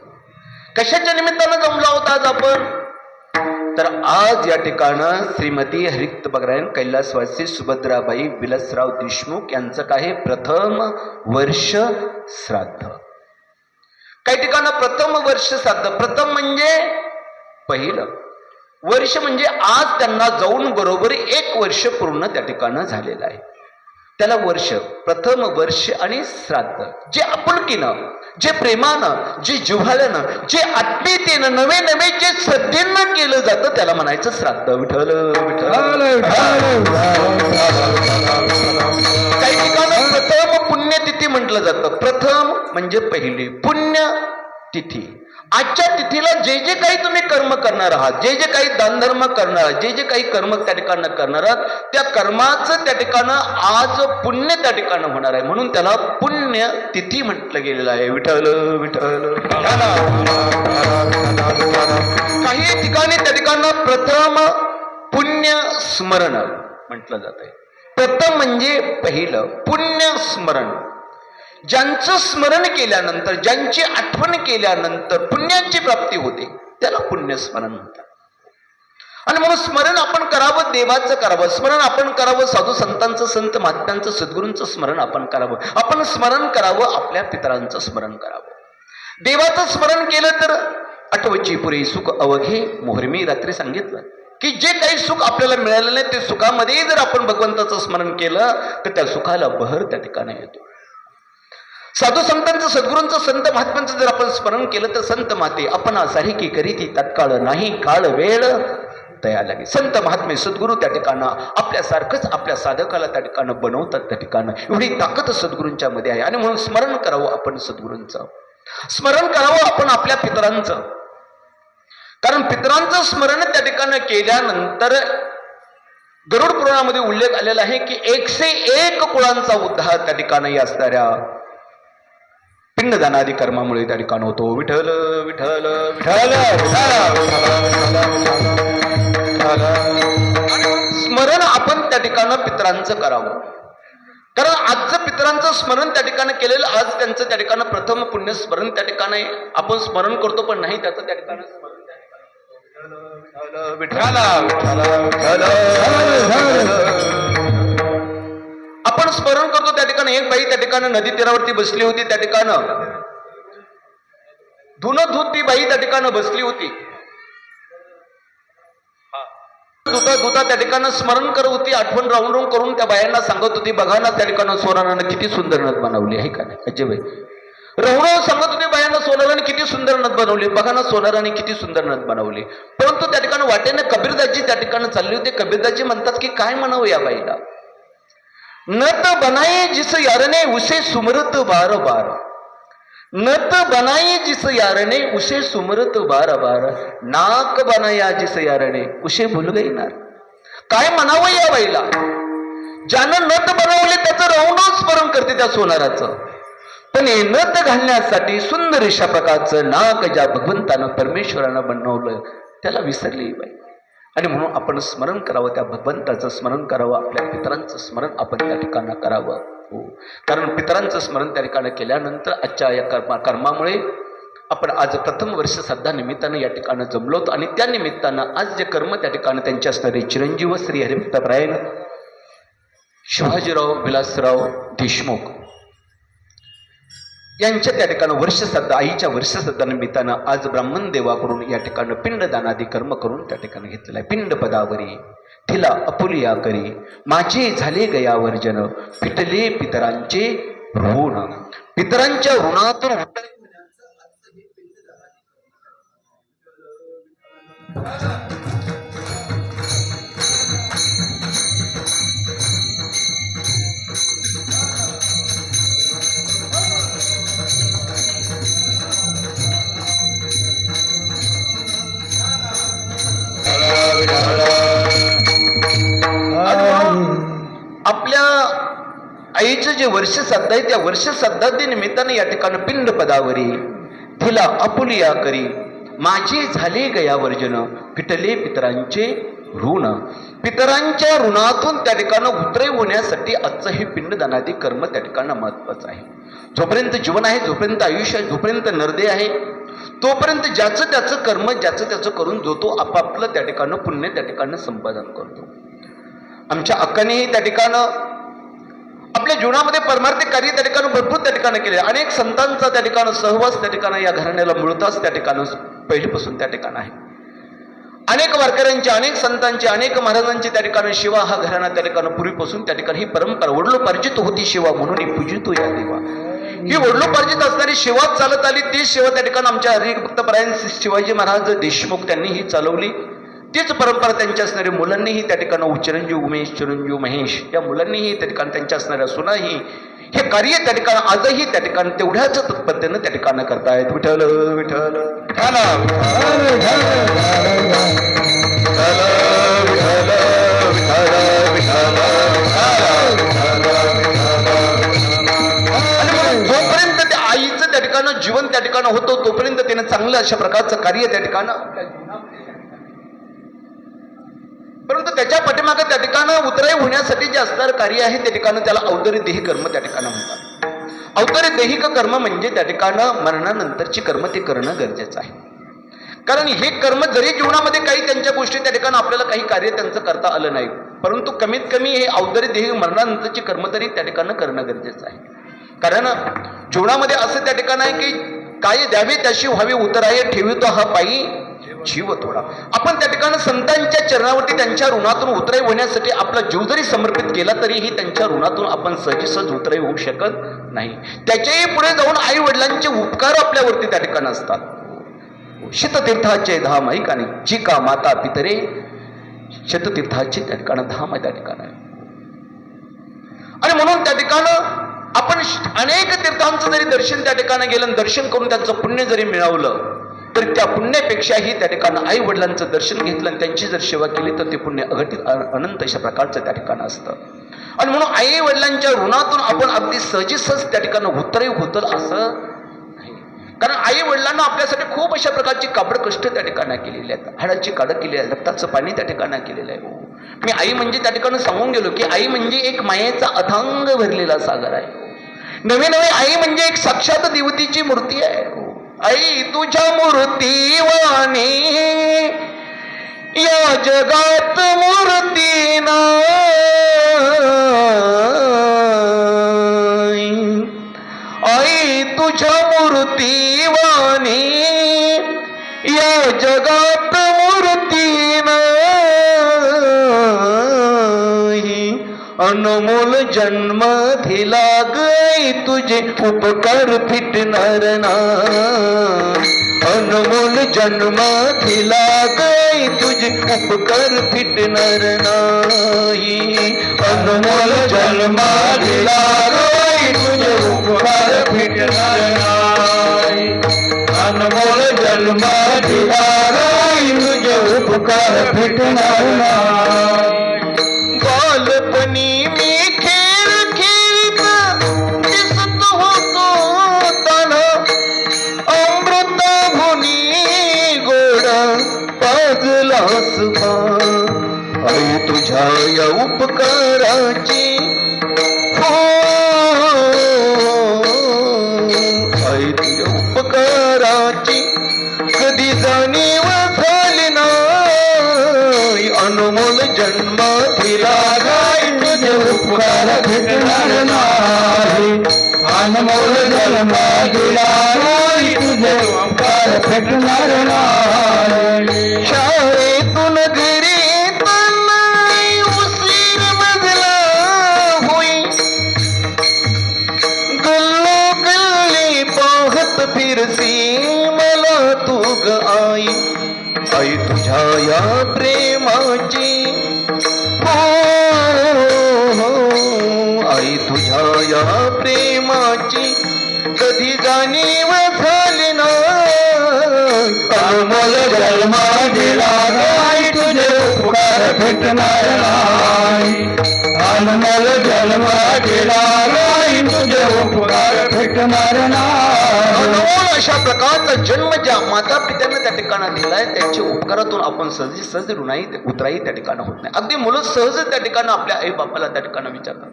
कशाच्या निमित्तानं जमलो आहोत आज आपण? तर आज या ठिकाणं श्रीमती हरिक्त बगरायन कैलासवासी सुभद्राबाई विलासराव देशमुख यांचं काय प्रथम वर्ष श्राद्ध. काही ठिकाणं प्रथम वर्ष श्राद्ध. प्रथम म्हणजे पहिलं वर्ष म्हणजे आज त्यांना जाऊन बरोबर 1 वर्ष पूर्ण त्या ठिकाणं झालेलं आहे. त्याला वर्ष, प्रथम वर्ष आणि श्राद्ध, जे आपुलकीनं, जे प्रेमानं, जे जिव्हाळ्यानं, जे आत्मीयतेनं, नवे नवे जे श्रद्धेनं केलं जातं त्याला म्हणायचं श्राद्ध. विठ्ठल विठ्ठल. काही ठिकाणी प्रथम पुण्यतिथी म्हटलं जातं. प्रथम म्हणजे पहिली, पुण्य तिथी. आजच्या तिथीला जे जे काही तुम्ही कर्म करणार आहात, जे जे काही दानधर्म करणार आहात, जे जे काही कर्म त्या ठिकाणी करणार आहात, त्या कर्माचं त्या ठिकाणं आज पुण्य त्या ठिकाणी होणार आहे, म्हणून त्याला पुण्य तिथी म्हटलं गेलेलं आहे. विठ्ठल विठ्ठल. काही ठिकाणी त्या ठिकाणं प्रथम पुण्य स्मरण म्हटलं जात आहे. प्रथम म्हणजे पहिलं पुण्य स्मरण. ज्यांचं स्मरण केल्यानंतर, ज्यांची आठवण केल्यानंतर पुण्याची प्राप्ती होते त्याला पुण्यस्मरण म्हणतात. आणि म्हणून स्मरण आपण करावं, देवाचं करावं स्मरण, आपण करावं साधू संतांचं, संत महात्म्यांचं, सद्गुरूंचं स्मरण आपण करावं. आपण स्मरण करावं, आपल्या पितरांचं स्मरण करावं. देवाचं स्मरण केलं तर आठवची पुरे सुख अवघे मोहर. मी रात्री सांगितलं की जे काही सुख आपल्याला मिळालं नाही ते सुखामध्ये जर आपण भगवंताचं स्मरण केलं तर त्या सुखाला बहर त्या ठिकाणी येतो. साधू संतांचं, सद्गुरूंचं, संत महात्म्यांचं जर आपण स्मरण केलं तर संत माते आपण सारी की करीती तत्काळ नाही काळ वेळ तया लागे. संत महात्मे, सद्गुरू त्या ठिकाणं आपल्यासारखंच आपल्या साधकाला त्या ठिकाणं बनवतात. त्या ठिकाणं एवढी ताकद सद्गुरूंच्या मध्ये आहे. आणि म्हणून स्मरण करावं आपण सद्गुरूंचं, स्मरण करावं आपण आपल्या पितरांचं. कारण पितरांचं स्मरण त्या ठिकाणं केल्यानंतर गरुड पुराणामध्ये उल्लेख आलेला आहे की 101 कुळांचा उद्धार त्या ठिकाणी असणाऱ्या पिंडदानादी कर्मामुळे त्या ठिकाणी होतो. विठ्ठल विठ्ठल विठ्ठल. स्मरण आपण त्या ठिकाणी पितरांचं करावं. कारण आजचं पितरांचं स्मरण त्या ठिकाणी केलेलं, आज त्यांचं त्या ठिकाणी प्रथम पुण्य स्मरण त्या ठिकाणी आपण स्मरण करतो पण नाही त्याचं त्या ठिकाणी स्मरण आपण स्मरण करतो. त्या ठिकाणी एक बाई त्या ठिकाणी नदी तीरावरती बसली होती. त्या ठिकाणं धुणं धुत ती बाई त्या ठिकाणी बसली होती. धुता धुता त्या ठिकाणी स्मरण करत होती, आठवण राहून राहून करून त्या बायांना सांगत होती, बघा ना त्या ठिकाणी सोनारानं किती सुंदर नथ बनवली आहे का नाही. अजय राहून सांगत होते बायांना सोनाराने किती सुंदर नथ बनवली, बघा ना सोनाराने किती सुंदर नथ बनवली. परंतु त्या ठिकाणी वाटेने कबीरदासजी त्या ठिकाणी चालली होती. कबीरदासजी म्हणतात की काय म्हणावं या बाईला. नत बनाये जिस यारने उसे सुमरत बार बार, नत बनाये जिस यारने उसे सुमरत बार बार, नाक बनाया जिस यारने उसे भूल गईनार. काय म्हणावं या बाईला. ज्यानं नत बनवले त्याचं राहून स्मरण करते त्या सोनाराचं, पण हे नत घालण्यासाठी सुंदर अशा प्रकारचं नाक ज्या भगवंतानं परमेश्वरानं बनवलं त्याला विसरली बाई. आणि म्हणून आपण स्मरण करावं, त्या भगवंताचं स्मरण करावं, आपल्या पितरांचं स्मरण आपण त्या ठिकाणी करावं. हो, कारण पितरांचं स्मरण त्या ठिकाणी केल्यानंतर आजच्या या कर्मामुळे आपण आज प्रथम वर्ष श्राद्धा निमित्तानं या ठिकाणी जमलोत. आणि त्या निमित्तानं आज जे कर्म त्या ठिकाणी त्यांचे असणारे चिरंजीव श्री हरिभक्तपरायण शिवाजीराव विलासराव देशमुख यांच्या त्या ठिकाणी वर्षश्राद्ध, आईच्या वर्षश्राद्धा निमित्तानं आज ब्राह्मण देवाकडून या ठिकाणी पिंडदानादी कर्म करून त्या ठिकाणी घेतलेलं आहे. पिंड पदावरी तिला अपुलिया करी, माझे झाले गयावर्जन, पिटले पितरांचे ऋण. पितरांच्या ऋणातून आपल्या आईचं जे वर्षश्राद्ध आहे त्या वर्षश्राद्धाच्या निमित्तानं या ठिकाणी पिंड पदावरी तिला अपुलिया करी, माझे झाले गयावर्जन, पिटले पितरांचे ऋण. पितरांच्या ऋणातून त्या ठिकाणी उतरे होण्यासाठी आजचं हे पिंडदानादी कर्म त्या ठिकाणी महत्वाचं आहे. जोपर्यंत जीवन आहे, जोपर्यंत आयुष्य आहे, जोपर्यंत नरदे आहे, तोपर्यंत ज्याचं त्याचं कर्म ज्याचं त्याचं करून जो तो आपापलं त्या ठिकाणी पुण्य त्या ठिकाणी संपादन करतो. आमच्या अक्कानेही त्या ठिकाणं आपल्या जीवनामध्ये परमार्थिक कार्य त्या ठिकाणी भरपूर त्या ठिकाणी केले. अनेक संतांचा त्या ठिकाणी सहवास त्या ठिकाणी या घराण्याला मिळताच त्या ठिकाणी पहिलीपासून त्या ठिकाणी आहे. अनेक वारकऱ्यांची, अनेक संतांची, अनेक महाराजांची त्या ठिकाणी सेवा हा घराणा त्या ठिकाणी पूर्वीपासून त्या ठिकाणी ही परंपरा वडलोपार्जित होती सेवा, म्हणून ही पूजितो या देवा. ही वडलोपार्जित असणारी सेवा चालत आली. ती सेवा त्या ठिकाणी आमच्या हरिभक्तपरायण शिवाजी महाराज देशमुख त्यांनी ही चालवली. तीच परंपरा त्यांच्या असणाऱ्या मुलांनीही त्या ठिकाणी चिरंजीव उमेश, चिरंजीव महेश या मुलांनीही त्या ठिकाणी त्यांच्या असणाऱ्या सुनाही हे कार्य त्या ठिकाणी आजही त्या ठिकाणी तेवढ्याच तत्परतेनं त्या ठिकाणी करतायत. विठ्ठल विठ्ठल जोपर्यंत त्या आईचं त्या ठिकाणी जीवन त्या ठिकाणी होतं तोपर्यंत त्यानं चांगलं अशा प्रकारचं कार्य त्या ठिकाणी आपल्या जीवनामध्ये, परंतु त्याच्या पाठीमागे त्या ठिकाणी उतराई होण्यासाठी जे असणारं कार्य आहे त्या ठिकाणी त्याला अवतरी देही कर्म त्या ठिकाणी म्हणतात. अवतरी दैहिक कर्म म्हणजे त्या ठिकाणी मरणानंतरची कर्म ते करणं गरजेचं आहे. कारण हे कर्म जरी जीवनामध्ये काही त्यांच्या गोष्टी त्या ठिकाणी आपल्याला काही कार्य त्यांचं करता आलं नाही, परंतु कमीत कमी हे अवतरी देही मरणानंतरची कर्म तरी त्या ठिकाणी करणं गरजेचं आहे. कारण जीवनामध्ये असं त्या ठिकाण आहे की काय द्यावे त्याशी व्हावे, उतराय ठेवितो हा पायी जीव थोडा. आपण त्या ठिकाणी संतांच्या चरणावरती त्यांच्या ऋणातून उतराई होण्यासाठी आपला जीव जरी समर्पित केला तरीही त्यांच्या ऋणातून आपण सहज उतराई होऊ शकत नाही. त्याच्याही पुढे जाऊन आई वडिलांचे उपकार आपल्यावरती त्या ठिकाणी असतात. शततीर्थाचे धाम ऐकाने जी का माता पितरे, शततीर्थाचे त्या ठिकाणी धाम त्या ठिकाण आहे. आणि म्हणून त्या ठिकाणं आपण अनेक तीर्थांचं जरी दर्शन त्या ठिकाणी गेलं, दर्शन करून त्यांचं पुण्य जरी मिळवलं तर त्या पुण्यापेक्षाही त्या ठिकाणी आई वडिलांचं दर्शन घेतलं आणि त्यांची जर सेवा केली तर ते पुण्य अघटित अनंत अशा प्रकारचं त्या ठिकाणी असतं. आणि म्हणून आई वडिलांच्या ऋणातून आपण अगदी सहजीसहज त्या ठिकाणी उतरही होतं असं नाही. कारण आई वडिलांना आपल्यासाठी खूप अशा प्रकारची काबड कष्ट त्या ठिकाणी केलेली आहेत, हाडाची काढं केली आहे, रक्ताचं पाणी त्या ठिकाणी केलेलं आहे. मी आई म्हणजे त्या ठिकाणी सांगून गेलो की आई म्हणजे एक मायेचा अथांग भरलेला सागर आहे. नवे नवे आई म्हणजे एक साक्षात देवतेची मूर्ती आहे. आई तुझ्या मूर्तीवाणी या जगात मूर्ती नाही. आई तुझ्या मूर्तीवाणी या जगात मूर्ती नाही. अनमोल जन्म दिला गई तुझे उपकार फिटणार नाही. अनमोल जन्म दिला गई तुझे उपकार फिटणार नाही. अनमोल जन्म दिला गई तुझे उपकार फिटणार नाही. अनमोल जन्म दिला गई तुझे उपकार फिटणार नाही. बालपणी मी खेळ खेळीत दिसत होतो ताना, अमृता मुनी गोड पाजलास पान. आई तुझ्या या उपकाराची हो, आई तुझ्या उपकाराची कधी जाणीव झाली नाही. अनमोल जन्म दिला गाय तुझे उपकार भेटणार नाही. अनमोल जन्म दिला गाय तुझे उपकार भेटणार नाही. शाळेतून घरी तनाई उशीर मजला होई, गल्लो गल्ली पाहत फिरसी मला तू ग आई. आई तुझ्या या प्रेमाची हो, आई तुझ्या या प्रेमाची कधी जाणीव झाली नाही. अनमोल जन्म दिला आई तुझे उपकार भेटणार नाही. अनमोल जन्म दिला आई तुझे उपकार भेटणार नाही. अनमोल अशा प्रकारचा जन्म ज्या माता पित्यानं त्या ठिकाणी दिलाय त्यांच्या उपकारातून आपण सहज ऋणाई उतराई त्या ठिकाणी होत नाही. अगदी मुलं सहज त्या ठिकाणी आपल्या आई बापाला त्या ठिकाणी विचारतात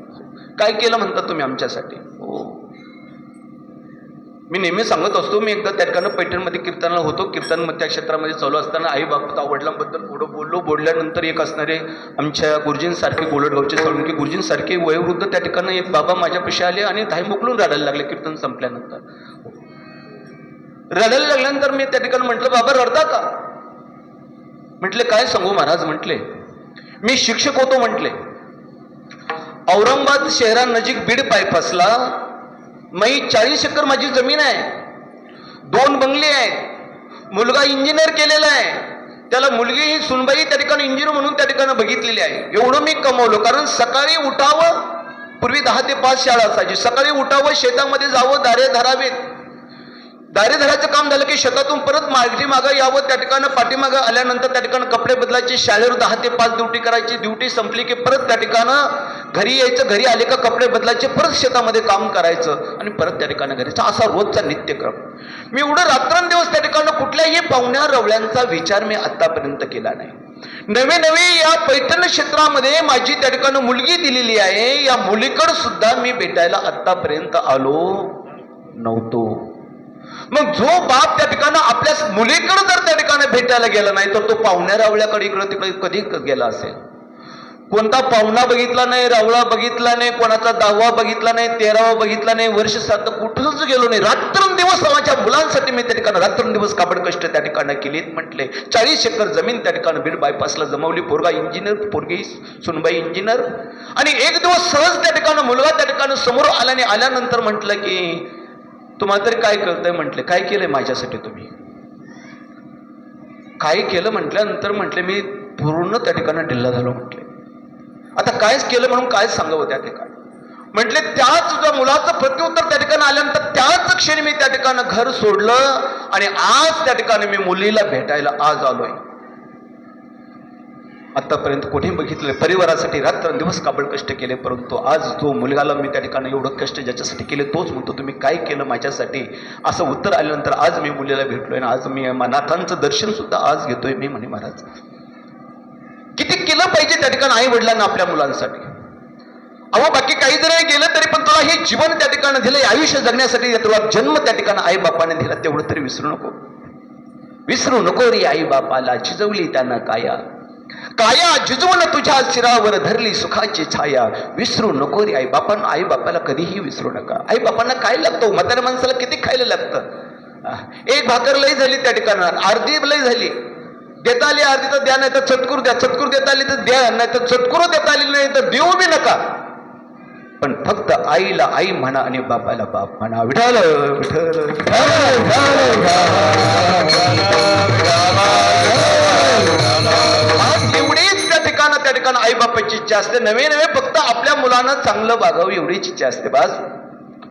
काय केलं म्हणतात तुम्ही आमच्यासाठी. हो, मी नेहमी सांगत असतो. मी एकदा त्या ठिकाणी पैठणमध्ये कीर्तनाला होतो. कीर्तन त्या क्षेत्रामध्ये चालू असताना आई बाप वडिलांबद्दल पुढं बोलल्यानंतर एक असणारे आमच्या गुरुजींसारखे गोलटगावचे सोळंकी गुरुजींसारखे वयोवृद्ध त्या ठिकाणी एक बाबा माझ्यापाशी आले आणि धाय मोकलून रडायला लागले. कीर्तन संपल्यानंतर रडायला लागल्यानंतर मी त्या ठिकाणी म्हटलं बाबा रडता का. म्हटले काय सांगू महाराज, म्हटले मी शिक्षक होतो, म्हटले औरंगाबाद शहरानजीक बीड बायपासला 40 एकर माझी जमीन आहे, 2 बंगले आहेत, मुलगा इंजिनियर केलेला आहे, त्याला मुलगी ही सुनबाई त्या ठिकाणी इंजिनियर म्हणून त्या ठिकाणी बघितलेली आहे. एवढं मी कमवलो, कारण सकाळी उठावं, पूर्वी 10 ते 5 शाळा असायची, सकाळी उठावं, शेतामध्ये जावं, दारे धरावेत, दारे धरायचं काम झालं की शेतातून परत मागं यावं, त्या ठिकाणी पाठीमागं आल्यानंतर त्या ठिकाणी कपडे बदलायचे, शाळेवर 10 ते 5 ड्युटी करायची, ड्युटी संपली की परत त्या ठिकाणं घरी यायचं, घरी आले का कपडे बदलायचे, परत शेतामध्ये काम करायचं आणि परत त्या ठिकाणी घरीचा, असा रोजचा नित्यक्रम. मी एवढं रात्रंदिवस त्या ठिकाणी कुठल्याही पाहुण्या रवळ्यांचा विचार मी आतापर्यंत केला नाही. नवे या पैठण क्षेत्रामध्ये माझी त्या ठिकाणी मुलगी दिलेली आहे, या मुलीकडे सुद्धा मी भेटायला आतापर्यंत आलो नव्हतो. मग जो बाप त्या ठिकाणी आपल्या मुलीकडे जर त्या ठिकाणी भेटायला गेला नाही तर तो पाहुण्या रावळ्याकडे इकडे तिकडे कधी गेला असेल? कोणता पाहुणा बघितला नाही, रावळा बघितला नाही, कोणाचा 10वा बघितला नाही, 13वा बघितला नाही, वर्ष श्राद्ध कुठंच गेलो नाही. रात्रंदिवस माझ्या मुलांसाठी मी त्या ठिकाणी रात्रंदिवस काबड कष्ट त्या ठिकाणी केलीत. म्हटले 40 एकर जमीन त्या ठिकाणी बीड बायपासला जमवली. पोरगा इंजिनियर, पोरगी सुनबाई इंजिनियर. आणि एक दिवस सहज त्या ठिकाणी मुलगा त्या ठिकाणी समोर आल्याने आल्यानंतर म्हटलं की तुम्हाला तरी काय कळतंय? म्हटले काय केलंय माझ्यासाठी तुम्ही? काय केलं म्हटल्यानंतर म्हटले मी पूर्ण त्या ठिकाणी ढिल्ला झालो. म्हटले आता कायच केलं म्हणून काय सांगावं त्या ठिकाणी? म्हटले त्याच मुलाचं प्रत्युत्तर त्या ठिकाणी आल्यानंतर त्याच क्षणी मी त्या ठिकाणी घर सोडलं आणि आज त्या ठिकाणी मी मुलीला भेटायला आज आलोय. आतापर्यंत कोणी बघितलं परिवारासाठी रात्रंदिवस काबड कष्ट केले, परंतु आज जो मुलगाला मी त्या ठिकाणी एवढं कष्ट ज्याच्यासाठी केले तोच म्हणतो तुम्ही काय केलं माझ्यासाठी? असं उत्तर आल्यानंतर आज मी मुलीला भेटलोय आणि आज मी नाथांचं दर्शन सुद्धा आज घेतोय. मी म्हणे महाराज किती केलं पाहिजे त्या ठिकाणी आई वडिलांना आपल्या मुलांसाठी. अहो बाकी काही जरी गेलं तरी पण तुला हे जीवन त्या ठिकाणी दिलंय, आयुष्य जगण्यासाठी तुला जन्म त्या ठिकाणी आई बापाने दिला, तेवढं तरी विसरू नको रे आई बापाला. झिजवली त्यानं काया झिजवून तुझ्या शिरावर धरली सुखाची छाया. विसरू नको रे आई बापांना. आई बापाला कधीही विसरू नका. आई बापांना काय लागतं? म्हाताऱ्या माणसाला किती खायला लागतं? एक भाकर लई झाली त्या ठिकाणी, अर्धी लई झाली, देता आली अर्धी तर द्या, नाही तर चतकूर द्या. चतकूर देता आली तर द्या, नाही तर चतकूर देता आली नाही तर देऊ बी नका. पण फक्त आईला आई म्हणा आणि बापाला बाप म्हणा. विठाल एवढीच त्या ठिकाणी आई बापाची इच्छा असते. नवे फक्त आपल्या मुलांना चांगलं वागावं एवढीच इच्छा असते. बास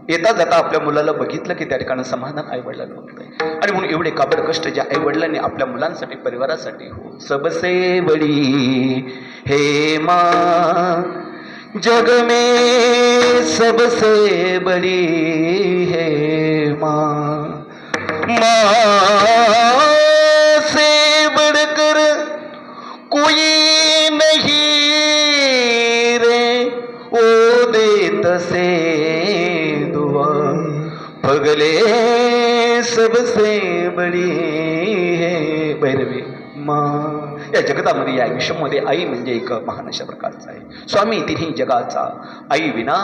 येता जाता आपल्या मुलाला बघितलं की त्या ठिकाणी समाधान आई वडिलांना बघतंय. आणि म्हणून एवढे काबड कष्ट ज्या आई वडिलांनी आपल्या मुलांसाठी परिवारासाठी हो सबसे बडी हे माँ जग में सबसे बड़ी है माँ, माँ से बढ़कर कोई नहीं रे ओ देत से दुआ पगले सबसे बड़ी है भैरवी माँ. या जगतामध्ये या आयुष्यामध्ये आई म्हणजे एक महान अशा प्रकारचा आहे. स्वामी तिन्ही जगाचा आई विना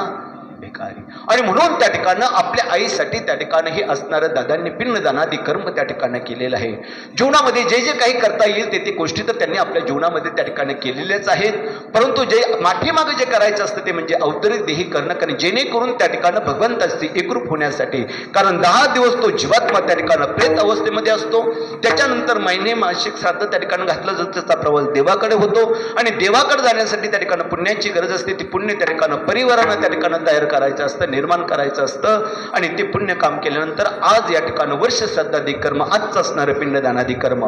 भिकारी. आणि म्हणून त्या ठिकाणं आपल्या आईसाठी त्या ठिकाणी हे असणारं दादांनी पिंडदानादी कर्म त्या ठिकाणी केलेलं आहे. जीवनामध्ये जे जे काही करता येईल ते गोष्टी तर त्यांनी आपल्या जीवनामध्ये त्या ठिकाणी केलेल्याच आहेत. परंतु जे माठीमागे जे करायचं असतं ते म्हणजे अवतरित देही करणं, कारण जेणेकरून त्या ठिकाणी भगवंताशी एकरूप होण्यासाठी. कारण 10 दिवस तो जीवात्मा त्या ठिकाणी प्रेत अवस्थेमध्ये असतो. त्याच्यानंतर महिने मासिक श्राद्ध त्या ठिकाणी घातलं जातं. त्याचा प्रवास देवाकडे होतो आणि देवाकडे जाण्यासाठी त्या ठिकाणी पुण्याची गरज असते. ती पुण्य त्या ठिकाणी परिवारानं त्या ठिकाणी तयार करायचं असतं, निर्माण करायचं असतं. आणि ते पुण्य काम केल्यानंतर आज या ठिकाणी वर्ष श्राद्धादी कर्म, आजचं असणारं पिंडदानादी कर्म,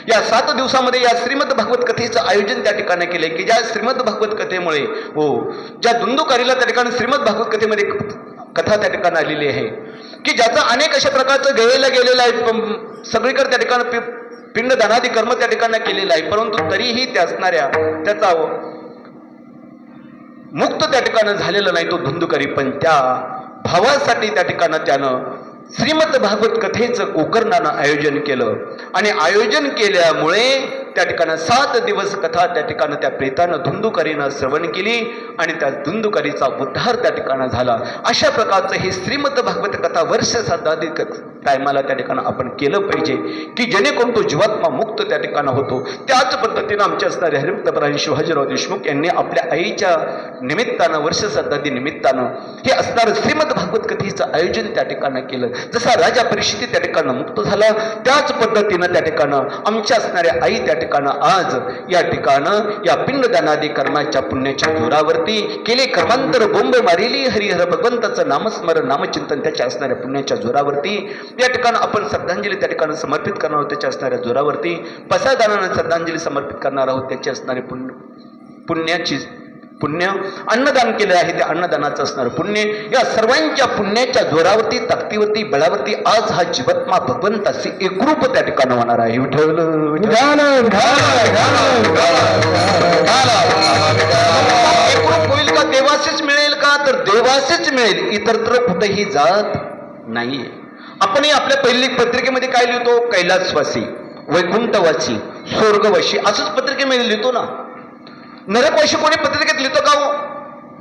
या 7 दिवसामध्ये या श्रीमद भागवत कथेचं आयोजन त्या ठिकाणी केलंय. की ज्या श्रीमद भागवत कथेमुळे हो ज्या दुंदुकारीला त्या ठिकाणी श्रीमद भागवत कथेमध्ये कथा त्या ठिकाणी आलेली आहे की ज्याचा अनेक अशा प्रकारचं गेलेला आहे. सगळीकडे त्या ठिकाणी पिंडदानादी कर्म त्या ठिकाणी केलेलं आहे. परंतु तरीही त्या असणाऱ्या त्याचा मुक्त त्या ठिकाणी झालेलं नाही तो धुंदुकारी. पण त्या भावासाठी त्या ठिकाणी त्यानं श्रीमद भागवत कथेचं गोकर्णानं आयोजन केलं. आणि आयोजन केल्यामुळे त्या ठिकाणी 7 दिवस कथा त्या ठिकाणी त्या प्रेतानं धुंदुकारीनं श्रवण केली आणि त्या धुंदुकारीचा उद्धार त्या ठिकाणी झाला. अशा प्रकारचं हे श्रीमद भागवत कथा वर्ष श्राद्धाधिक टायमाला त्या ठिकाणी आपण केलं पाहिजे की जेणेकरून तो जीवात्मा मुक्त त्या ठिकाणी होतो. त्याच पद्धतीनं आमचे असणारे हरिभक्तपरायण शिवाजीराव देशमुख यांनी आपल्या आईच्या निमित्तानं वर्ष श्राद्धादी निमित्तानं हे असणारं श्रीमद भागवत कथेचं आयोजन त्या ठिकाणी केलं. जसा राजा परिस्थिती त्या ठिकाणी मुक्त झाला त्याच पद्धतीनं त्या ठिकाणं आमच्या असणाऱ्या आई त्या ठिकाणं आज या ठिकाणं या पिंडदानादी कर्माच्या पुण्याच्या जोरावरती केले कर्मांतर बोंब मारिली हरिहर भगवंताचं नामस्मरण नामचिंतन त्याच्या असणाऱ्या पुण्याच्या जोरावरती या ठिकाणी आपण श्रद्धांजली त्या ठिकाणी समर्पित करणार आहोत. त्याच्या असणाऱ्या जोरावरती पसादानानं श्रद्धांजली समर्पित करणार आहोत. त्याची असणारे पुण्य अन्नदान केलं आहे त्या अन्नदानाचं असणारं पुण्य या सर्वांच्या पुण्याच्या जोरावरती ताकदीवरती बळावरती आज हा जीवात्मा भगवंताशी एकरूप त्या ठिकाणी होणार आहे. एकरूप होईल का देवाशीच मिळेल का तर देवाशीच मिळेल इतरत्र कुठेही जात नाहीये. आपण आपल्या पहिली पत्रिकेमध्ये काय लिहितो कैलासवासी वैकुंठवासी स्वर्गवासी असंच पत्रिकेमध्ये लिहितो ना. नरकवाशी कोणी पत्रिकेत लिहितो का हो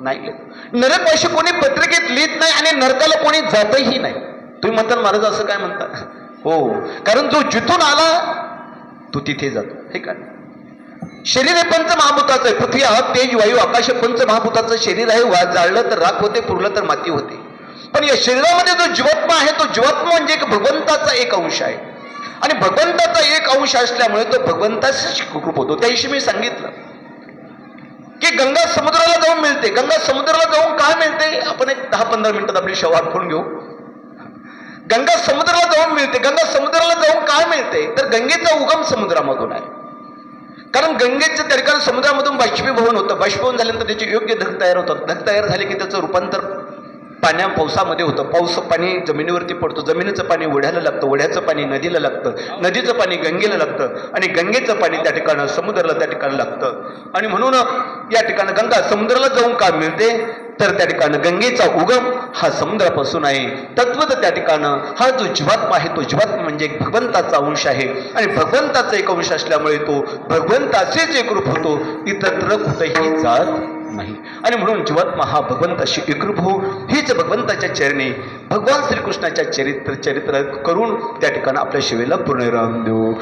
नाही लिहित. नरकवाशी कोणी पत्रिकेत लिहित नाही आणि नरकाला कोणी जातही नाही. तुम्ही म्हणता महाराज असं काय म्हणता हो कारण जो जिथून आला तो तिथे जातो. हे काय शरीर हे पंचमहाभूताचं आहे. पृथ्वी आग तेज वायू आकाश पंचमहाभूताचं शरीर आहे. जाळलं तर राख होते पुरलं तर माती होते. पण या शरीरामध्ये जो जीवात्मा आहे तो जीवात्मा म्हणजे एक भगवंताचा एक अंश आहे आणि भगवंताचा एक अंश असल्यामुळे तो भगवंताशी कृप होतो. त्याविषयी मी सांगितलं की गंगा समुद्राला जाऊन मिळते. गंगा समुद्राला जाऊन काय मिळते आपण एक 10-15 मिनिटात आपली शव आटवून घेऊ. गंगा समुद्राला जाऊन मिळते. गंगा समुद्राला जाऊन काय मिळते तर गंगेचा उगम समुद्रामधून आहे. कारण गंगेचं त्या ठिकाणी समुद्रामधून बाष्पीभवन होतं. बाष्पीभवन झाल्यानंतर त्याचे योग्य ढग तयार होतात. ढग तयार झाले की त्याचं रूपांतर पावसामध्ये होतं. पाऊस पाणी जमिनीवरती पडतो. जमिनीचं पाणी ओढ्याला लागतं. ओढ्याचं पाणी नदीला लागतं. नदीचं पाणी गंगेला लागतं आणि गंगेचं पाणी त्या ठिकाणी समुद्राला त्या ठिकाणी लागतं. आणि म्हणून या ठिकाणी गंगा समुद्राला जाऊन का मिळते तर त्या ठिकाणी गंगेचा उगम हा समुद्रापासून आहे. तत्वत त्या ठिकाणी हा जो जीवात्मा आहे तो जीवात्मा म्हणजे एक भगवंताचा अंश आहे आणि भगवंताचा एक अंश असल्यामुळे तो भगवंताचेच एकरूप होतो इतरत्र कुठेही जात नाही. आणि म्हणून जीवात्मा हा भगवंताशी एकरूप हो हीच भगवंताच्या चरणी भगवान श्रीकृष्णाच्या चरित्र करून त्या ठिकाणी आपल्या शिवेला पूर्णविराम देऊ.